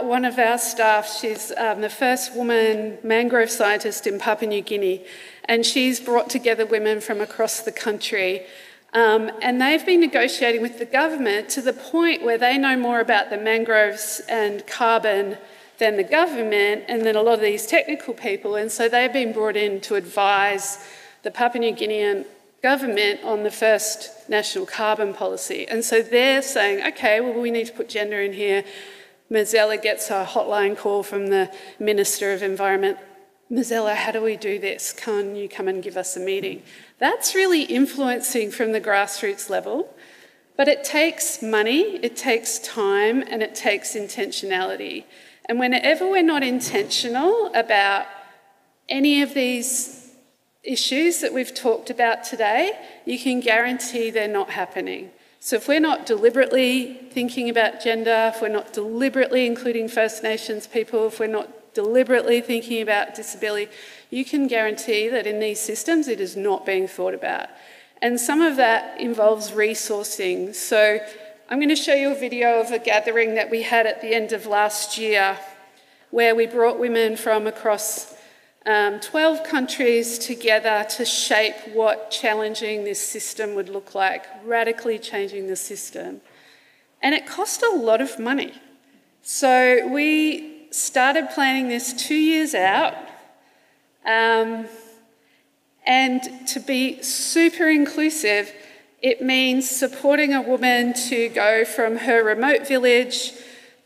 one of our staff. She's the first woman mangrove scientist in Papua New Guinea, and she's brought together women from across the country. And they've been negotiating with the government to the point where they know more about the mangroves and carbon than the government and then a lot of these technical people. And so they've been brought in to advise the Papua New Guinean government on the first national carbon policy. And so they're saying, okay, well, we need to put gender in here. Mozella gets a hotline call from the Minister of Environment. Mozella, how do we do this? Can you come and give us a meeting? That's really influencing from the grassroots level, but it takes money, it takes time, and it takes intentionality. And whenever we're not intentional about any of these issues that we've talked about today, you can guarantee they're not happening. So if we're not deliberately thinking about gender, if we're not deliberately including First Nations people, if we're not deliberately thinking about disability, you can guarantee that in these systems it is not being thought about. And some of that involves resourcing. So I'm going to show you a video of a gathering that we had at the end of last year where we brought women from across 12 countries together to shape what challenging this system would look like, radically changing the system. And it cost a lot of money. So we started planning this 2 years out, and to be super inclusive, it means supporting a woman to go from her remote village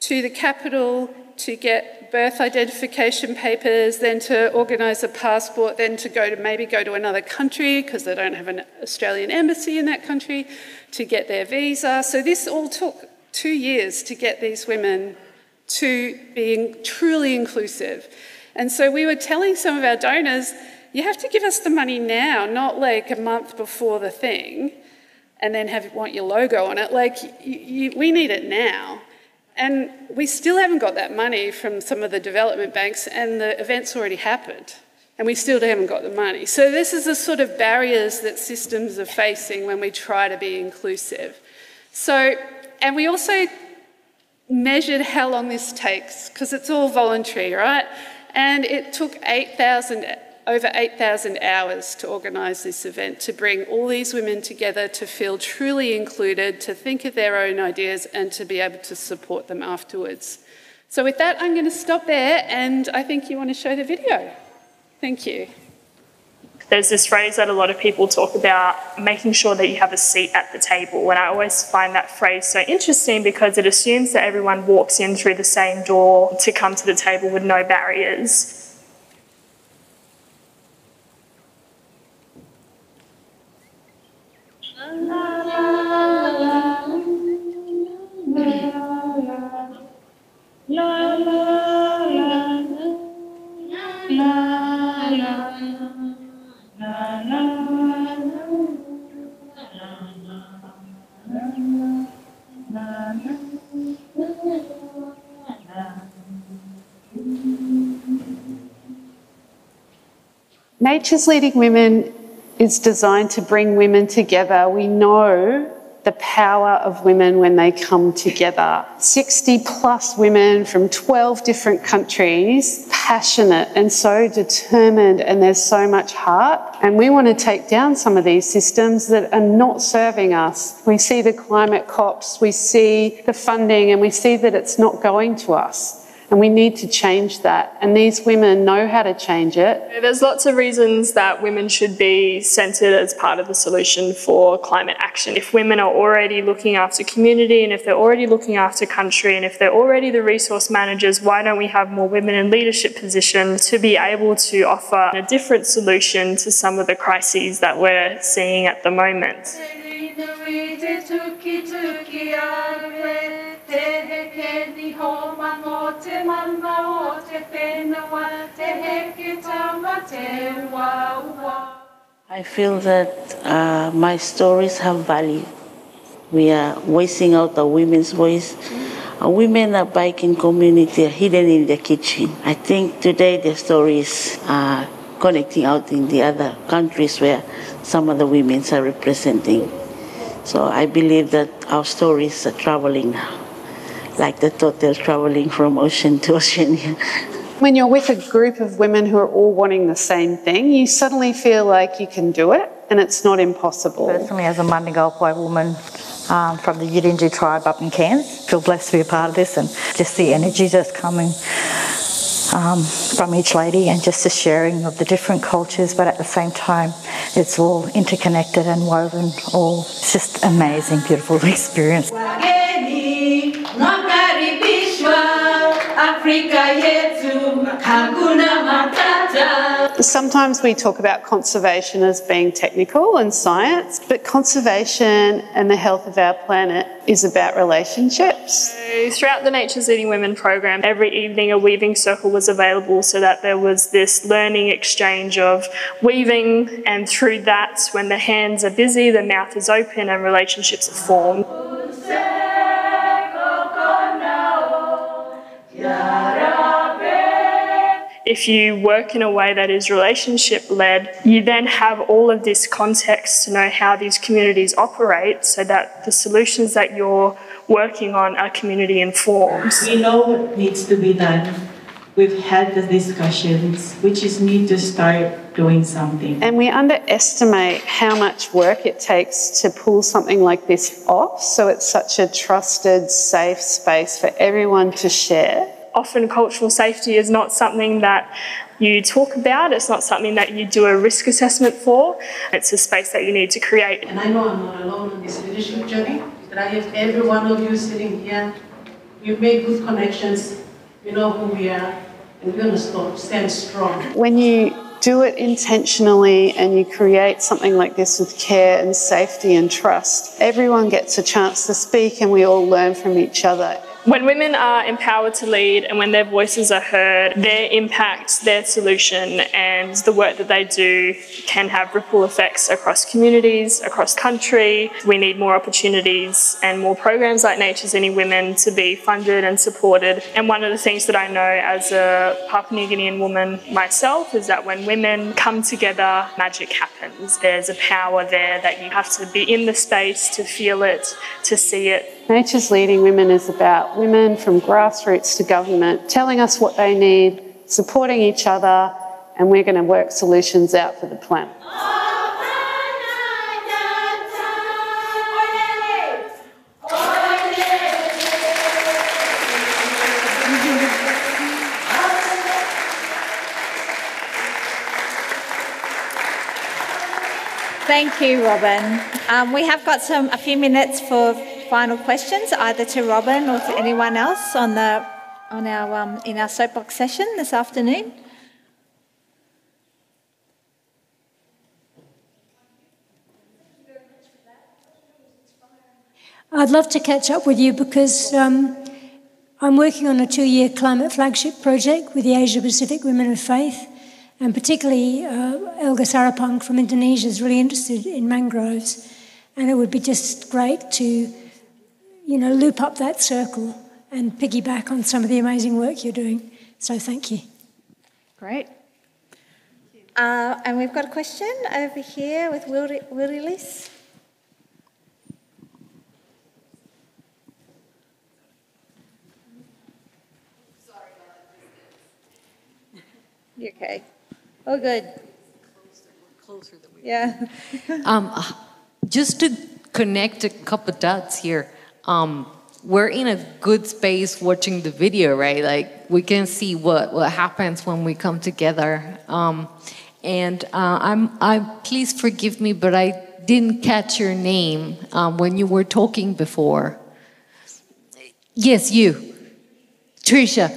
to the capital to get birth identification papers, then to organise a passport, then to maybe go to another country because they don't have an Australian embassy in that country, to get their visa. So this all took 2 years to get these women to being truly inclusive. And so we were telling some of our donors, you have to give us the money now, not like a month before the thing, and then want your logo on it. Like, we need it now. And we still haven't got that money from some of the development banks, and the event's already happened, and we still haven't got the money. So this is the sort of barriers that systems are facing when we try to be inclusive. So, and we also measured how long this takes, because it's all voluntary, right? And it took over 8,000 hours to organise this event, to bring all these women together, to feel truly included, to think of their own ideas, and to be able to support them afterwards. So with that, I'm going to stop there, and I think you want to show the video. Thank you. There's this phrase that a lot of people talk about, making sure that you have a seat at the table. And I always find that phrase so interesting because it assumes that everyone walks in through the same door to come to the table with no barriers. Nature's Leading Women is designed to bring women together. We know the power of women when they come together. 60 plus women from 12 different countries, passionate and so determined, and there's so much heart. And we want to take down some of these systems that are not serving us. We see the climate COPs, we see the funding, and we see that it's not going to us. And we need to change that. And these women know how to change it. There's lots of reasons that women should be centred as part of the solution for climate action. If women are already looking after community, and if they're already looking after country, and if they're already the resource managers, why don't we have more women in leadership positions to be able to offer a different solution to some of the crises that we're seeing at the moment? I feel that my stories have value. We are voicing out the women's voice. Women are biking community are hidden in the kitchen. I think today the stories are connecting out in the other countries where some of the women are representing. So I believe that our stories are traveling now, like the turtle traveling from ocean to ocean. When you're with a group of women who are all wanting the same thing, you suddenly feel like you can do it and it's not impossible. Personally, as a Mandingoldpoi woman from the Yidinji tribe up in Cairns, I feel blessed to be a part of this, and just the energy that's coming from each lady, and just the sharing of the different cultures, but at the same time it's all interconnected and woven all. It's just amazing, beautiful experience. Sometimes we talk about conservation as being technical and science, but conservation and the health of our planet is about relationships. So throughout the Nature's Leading Women program, every evening a weaving circle was available so that there was this learning exchange of weaving, and through that, when the hands are busy, the mouth is open and relationships are formed. If you work in a way that is relationship-led, you then have all of this context to know how these communities operate so that the solutions that you're working on are community-informed. We know what needs to be done. We've had the discussions. We just need to start doing something. And we underestimate how much work it takes to pull something like this off, so it's such a trusted, safe space for everyone to share. Often cultural safety is not something that you talk about, it's not something that you do a risk assessment for, it's a space that you need to create. And I know I'm not alone on this leadership journey, that I have every one of you sitting here. We've made good connections, we know who we are, and we're going to stand strong. When you do it intentionally and you create something like this with care and safety and trust, everyone gets a chance to speak and we all learn from each other. When women are empowered to lead and when their voices are heard, their impact, their solution and the work that they do can have ripple effects across communities, across country. We need more opportunities and more programs like Nature's Leading Women to be funded and supported. And one of the things that I know as a Papua New Guinean woman myself is that when women come together, magic happens. There's a power there that you have to be in the space to feel it, to see it. Nature's Leading Women is about women from grassroots to government telling us what they need, supporting each other, and we're going to work solutions out for the planet. Thank you, Robin. We have got a few minutes for final questions, either to Robin or to anyone else in our soapbox session this afternoon. I'd love to catch up with you because I'm working on a 2-year climate flagship project with the Asia Pacific Women of Faith, and particularly Elga Sarapang from Indonesia is really interested in mangroves, and it would be just great to loop up that circle and piggyback on some of the amazing work you're doing. So thank you. Great. And we've got a question over here with Willie Liss. You okay? Oh, good. Closer than we yeah. Just to connect a couple dots here. We're in a good space watching the video, right? Like we can see what happens when we come together. Please forgive me, but I didn't catch your name when you were talking before. Yes, you. Tricia,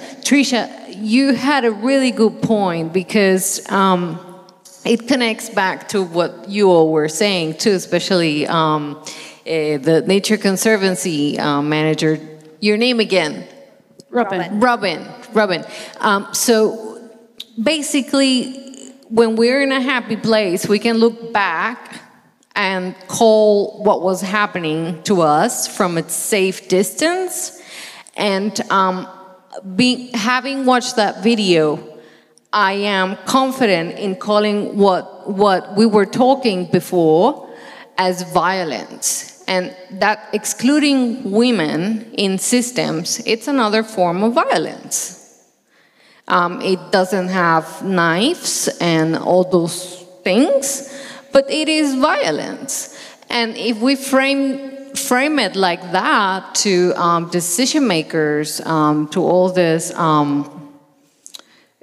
you had a really good point because it connects back to what you all were saying too, especially the Nature Conservancy manager. Your name again? Robin. So basically, when we're in a happy place, we can look back and call what was happening to us from a safe distance. And having watched that video, I am confident in calling what we were talking before as violence. And that excluding women in systems, it's another form of violence. It doesn't have knives and all those things, but it is violence. And if we frame it like that to decision makers, to all these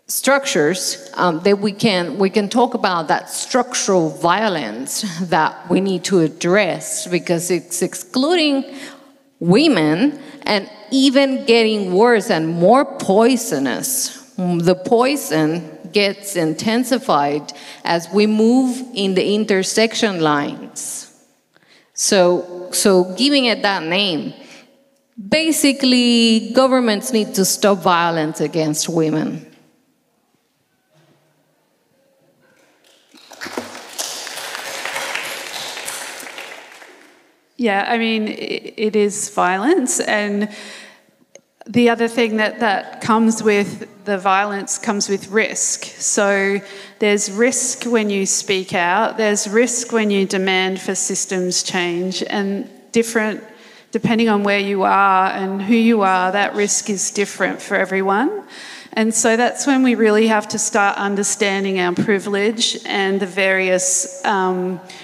structures, that we can talk about that structural violence that we need to address, because it's excluding women and even getting worse and more poisonous. The poison gets intensified as we move in the intersection lines. So giving it that name, basically governments need to stop violence against women. Yeah, I mean, it is violence, and the other thing that comes with the violence comes with risk. So there's risk when you speak out, there's risk when you demand for systems change, and depending on where you are and who you are, that risk is different for everyone. And so that's when we really have to start understanding our privilege and the various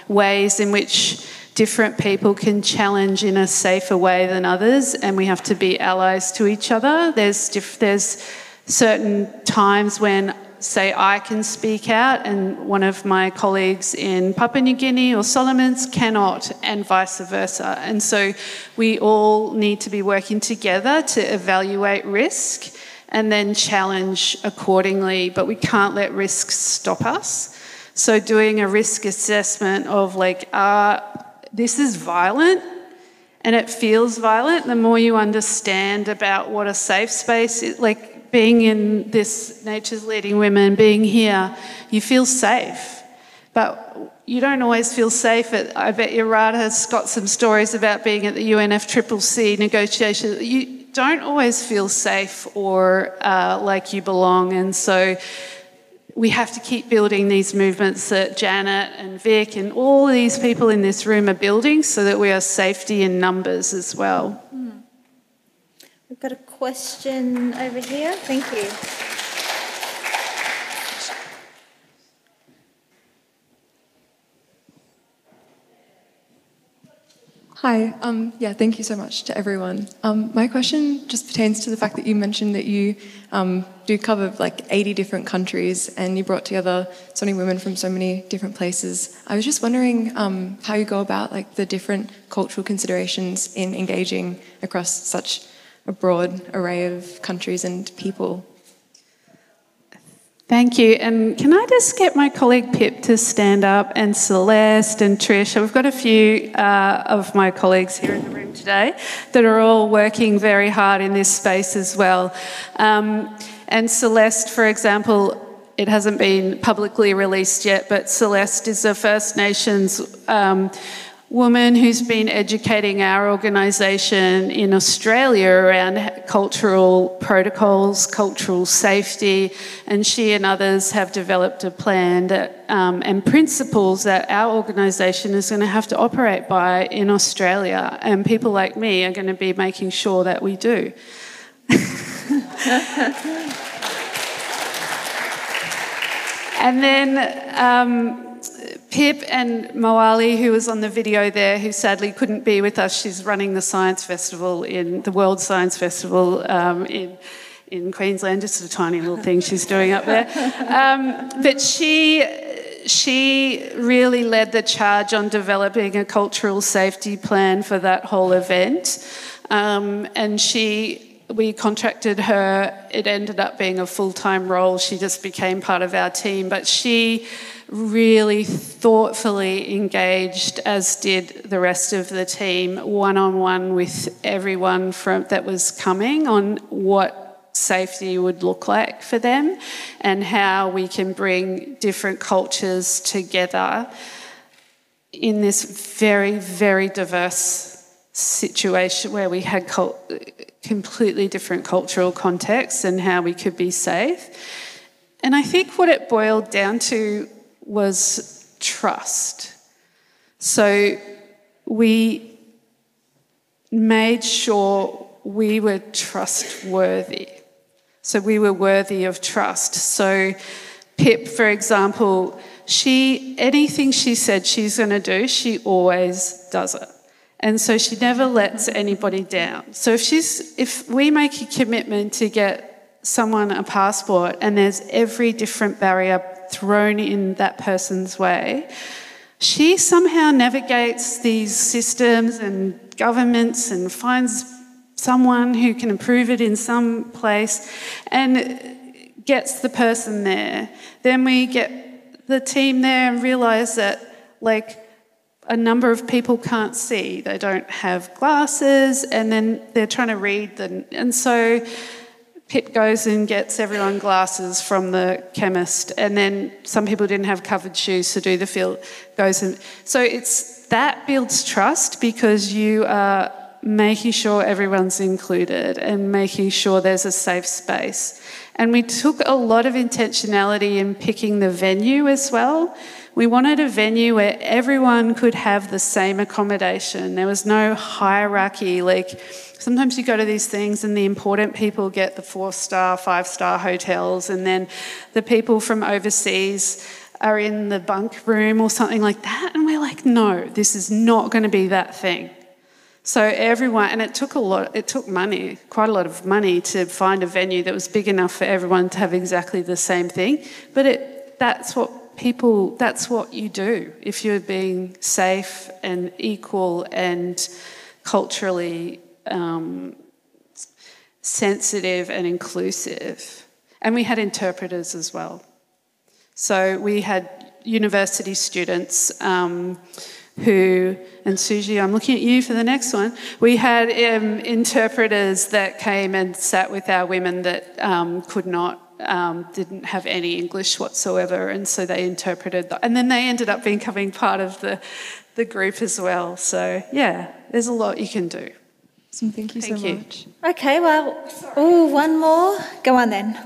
ways in which different people can challenge in a safer way than others, and we have to be allies to each other. There's certain times when, say, I can speak out and one of my colleagues in Papua New Guinea or Solomons cannot, and vice versa. And so we all need to be working together to evaluate risk and then challenge accordingly, but we can't let risks stop us. So doing a risk assessment of like, this is violent and it feels violent. The more you understand about what a safe space is, like being in this Nature's Leading Women, being here, you feel safe. But you don't always feel safe. I bet your Rada has got some stories about being at the UNFCCC negotiations. You don't always feel safe or like you belong. And so we have to keep building these movements that Janet and Vic and all these people in this room are building, so that we are safety in numbers as well. We've got a question over here. Thank you. Hi, thank you so much to everyone. My question just pertains to the fact that you mentioned that you do cover like 80 different countries and you brought together so many women from so many different places. I was just wondering how you go about like the different cultural considerations in engaging across such a broad array of countries and people. Thank you. And can I just get my colleague Pip to stand up, and Celeste and Trish? We've got a few of my colleagues here in the room today that are all working very hard in this space as well. And Celeste, for example, it hasn't been publicly released yet, but Celeste is a First Nations woman who's been educating our organisation in Australia around cultural protocols, cultural safety, and she and others have developed a plan that, and principles that our organisation is going to have to operate by in Australia, and people like me are going to be making sure that we do. And then Pip and Moali, who was on the video there, who sadly couldn't be with us. She's running the Science Festival the World Science Festival in Queensland, just a tiny little thing she's doing up there. But she really led the charge on developing a cultural safety plan for that whole event. And she we contracted her. It ended up being a full-time role. She just became part of our team, but she really thoughtfully engaged, as did the rest of the team, one-on-one with everyone that was coming on what safety would look like for them and how we can bring different cultures together in this very, very diverse situation where we had completely different cultural contexts and how we could be safe. And I think what it boiled down to was trust. So we made sure we were trustworthy. So we were worthy of trust. So Pip, for example, anything she said she's going to do, she always does it. And so she never lets anybody down. So if we make a commitment to get someone a passport and there's every different barrier thrown in that person's way, she somehow navigates these systems and governments and finds someone who can approve it in some place and gets the person there. Then we get the team there and realise that, a number of people can't see. They don't have glasses, and then they're trying to read them. And so Pip goes and gets everyone glasses from the chemist, and then some people didn't have covered shoes to do the field. So that builds trust because you are making sure everyone's included and making sure there's a safe space. And we took a lot of intentionality in picking the venue as well. We wanted a venue where everyone could have the same accommodation. There was no hierarchy. Sometimes you go to these things and the important people get the 4-star, 5-star hotels, and then the people from overseas are in the bunk room or something like that. And we're like, no, this is not going to be that thing. So everyone, and it took money, quite a lot of money to find a venue that was big enough for everyone to have exactly the same thing. But that's what you do if you're being safe and equal and culturally sensitive and inclusive. And we had interpreters as well. So we had university students and Suji, I'm looking at you for the next one. We had interpreters that came and sat with our women that didn't have any English whatsoever, and so they interpreted that. And then they ended up becoming part of the group as well. So, yeah, there's a lot you can do. Awesome, thank you so much. Okay, well, one more. Go on then.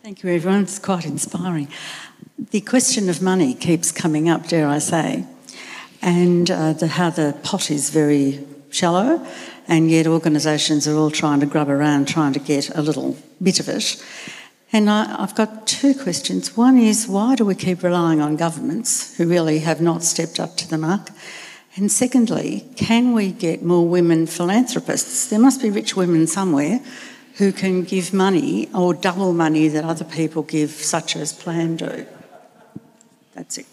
Thank you, everyone. It's quite inspiring. The question of money keeps coming up, dare I say, and how the pot is very shallow, and yet organisations are all trying to grub around, trying to get a little bit of it. And I've got two questions. One is, why do we keep relying on governments who really have not stepped up to the mark? And secondly, can we get more women philanthropists? There must be rich women somewhere who can give money or double money that other people give, such as Plan Do. That's it.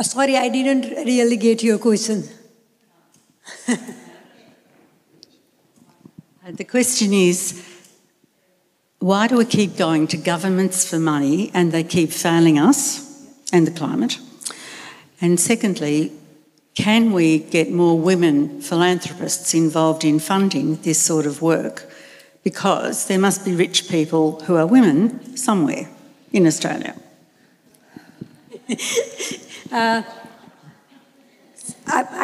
Sorry, I didn't really get your question. The question is, why do we keep going to governments for money and they keep failing us and the climate? And secondly, can we get more women philanthropists involved in funding this sort of work? Because there must be rich people who are women somewhere in Australia. I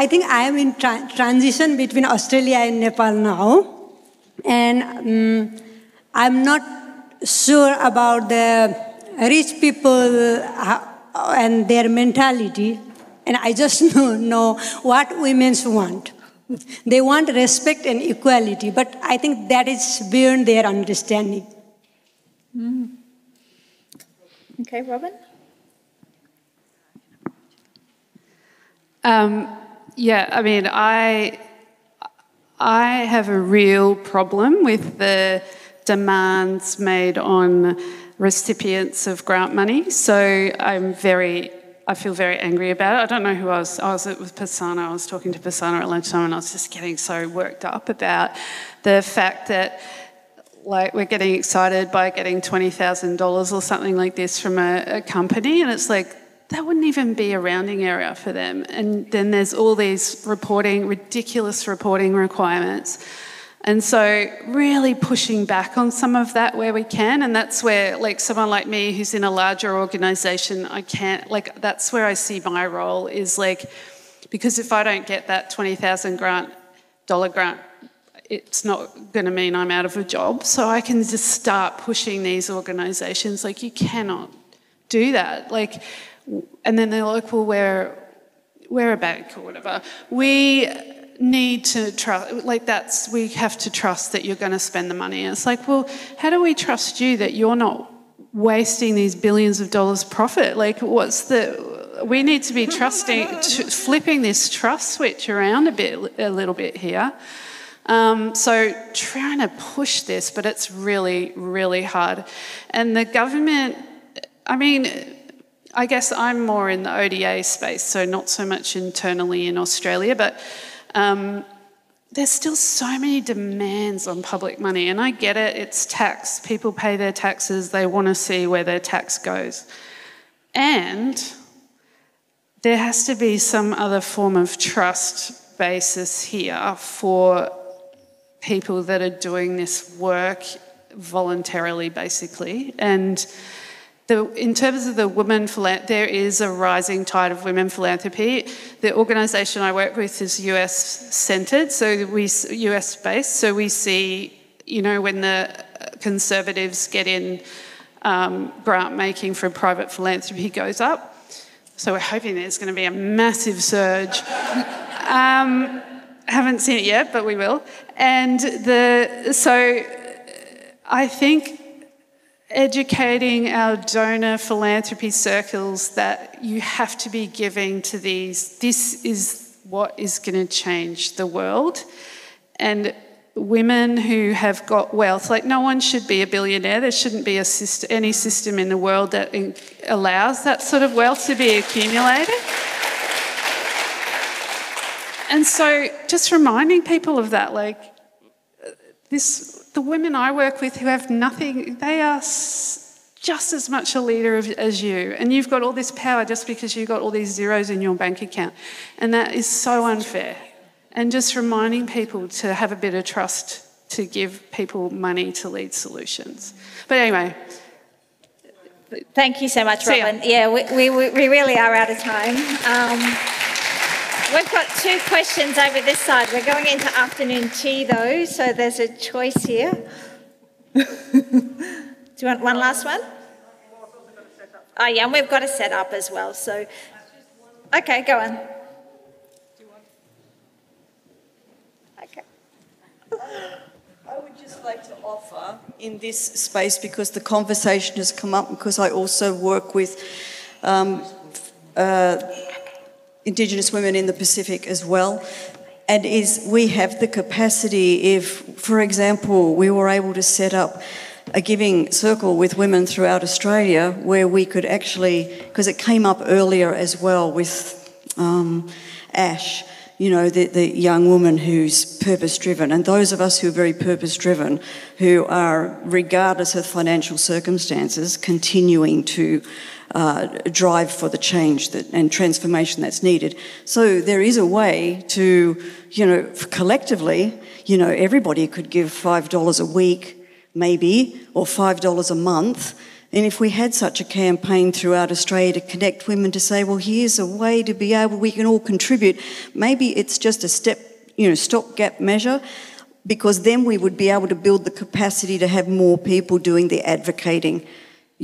think I am in transition between Australia and Nepal now. And I'm not sure about the rich people and their mentality. And I just know what women want. They want respect and equality, but I think that is beyond their understanding. Okay, Robin? Yeah, I mean, I I have a real problem with the demands made on recipients of grant money. So I feel very angry about it. I don't know who I was with Pisana. I was talking to Pisana at lunchtime and I was just getting so worked up about the fact that like we're getting excited by getting $20,000 or something like this from a company, and it's like that wouldn't even be a rounding area for them. And then there's all these ridiculous reporting requirements. And so really pushing back on some of that where we can, and that's where like someone like me who's in a larger organisation, that's where I see my role is like, because if I don't get that $20,000 grant, it's not going to mean I'm out of a job. So I can just start pushing these organisations like, you cannot do that. Like, and then they're like, well, we're a bank or whatever. We need to trust, we have to trust that you're going to spend the money. And it's like, well, how do we trust you that you're not wasting these billions of dollars profit? Like, we need to be flipping this trust switch around a little bit here. So trying to push this, but it's really, really hard. And the government, I guess I'm more in the ODA space, so not so much internally in Australia, but there's still so many demands on public money. And I get it, it's tax. People pay their taxes, they want to see where their tax goes. And there has to be some other form of trust basis here for people that are doing this work voluntarily, basically. And in terms of the women philanthropy, there is a rising tide of women philanthropy. The organisation I work with is US-centred, so US-based. So we see, when the Conservatives get in, grant making for private philanthropy goes up. So we're hoping there's going to be a massive surge. Haven't seen it yet, but we will. And so I think educating our donor philanthropy circles that you have to be giving to these, this is what is going to change the world. And women who have got wealth, like no one should be a billionaire. There shouldn't be any system in the world that allows that sort of wealth to be accumulated. And so just reminding people of that, like the women I work with who have nothing, they are just as much a leader as you. And you've got all this power just because you've got all these zeros in your bank account. And that is so unfair. And just reminding people to have a bit of trust to give people money to lead solutions. But anyway. Thank you so much, Robin. Yeah, we really are out of time. We've got 2 questions over this side. We're going into afternoon tea, though, so there's a choice here. Do you want one last one? Oh, yeah, and we've got a set up as well, so... Okay, go on. Okay. I would just like to offer in this space, because the conversation has come up, because I also work with Indigenous women in the Pacific as well, and we have the capacity, if, for example, we were able to set up a giving circle with women throughout Australia where we could actually, because it came up earlier as well with Ash, the young woman who's purpose-driven, and those of us who are very purpose-driven, who are, regardless of financial circumstances, continuing to drive for the change and transformation that's needed. So there is a way to, collectively, everybody could give $5 a week, maybe, or $5 a month. And if we had such a campaign throughout Australia to connect women to say, well, here's a way to be able, we can all contribute. Maybe it's just a stopgap measure, because then we would be able to build the capacity to have more people doing the advocating.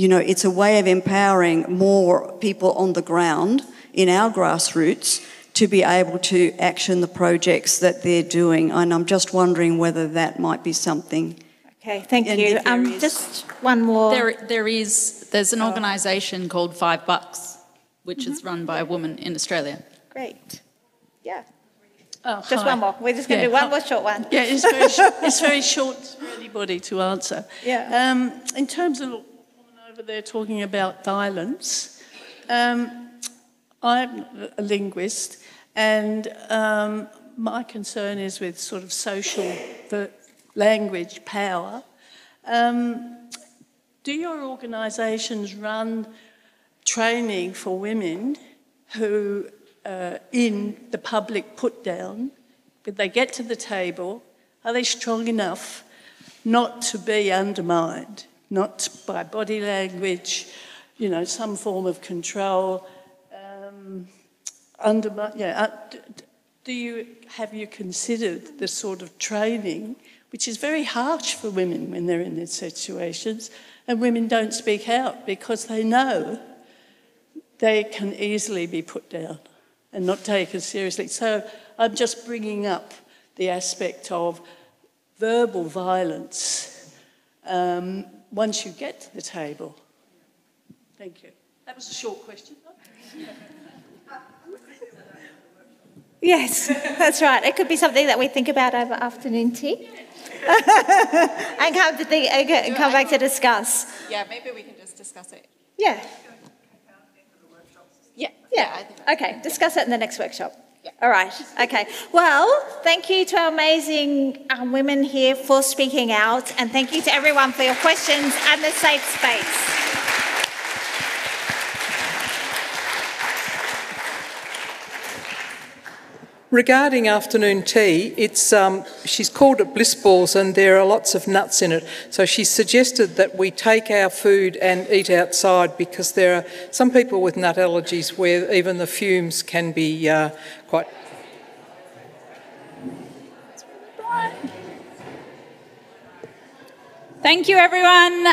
It's a way of empowering more people on the ground in our grassroots to be able to action the projects that they're doing. And I'm just wondering whether that might be something. Okay, thank you. Just one more. There's an organisation called $5, which is run by a woman in Australia. Great. Yeah. Just one more. We're just going to do one more short one. Yeah, it's very short for anybody to answer. Yeah. In terms of the woman over there talking about violence, I'm a linguist, and my concern is with sort of social language power. Do your organisations run training for women who, in the public put down, when they get to the table, are they strong enough not to be undermined, not by body language, you know, some form of control? Have you considered the sort of training, which is very harsh for women when they're in these situations, and women don't speak out because they know they can easily be put down and not taken seriously. So I'm just bringing up the aspect of verbal violence once you get to the table. Thank you. That was a short question. Yes, that's right. It could be something that we think about over afternoon tea and come back to discuss. Yeah, maybe we can just discuss it. Yeah. Yeah. Okay, discuss it in the next workshop. Yeah. All right, okay. Well, thank you to our amazing women here for speaking out, and thank you to everyone for your questions and the safe space. Regarding afternoon tea, it's she's called it bliss balls, and there are lots of nuts in it. So she suggested that we take our food and eat outside, because there are some people with nut allergies where even the fumes can be quite... Thank you, everyone.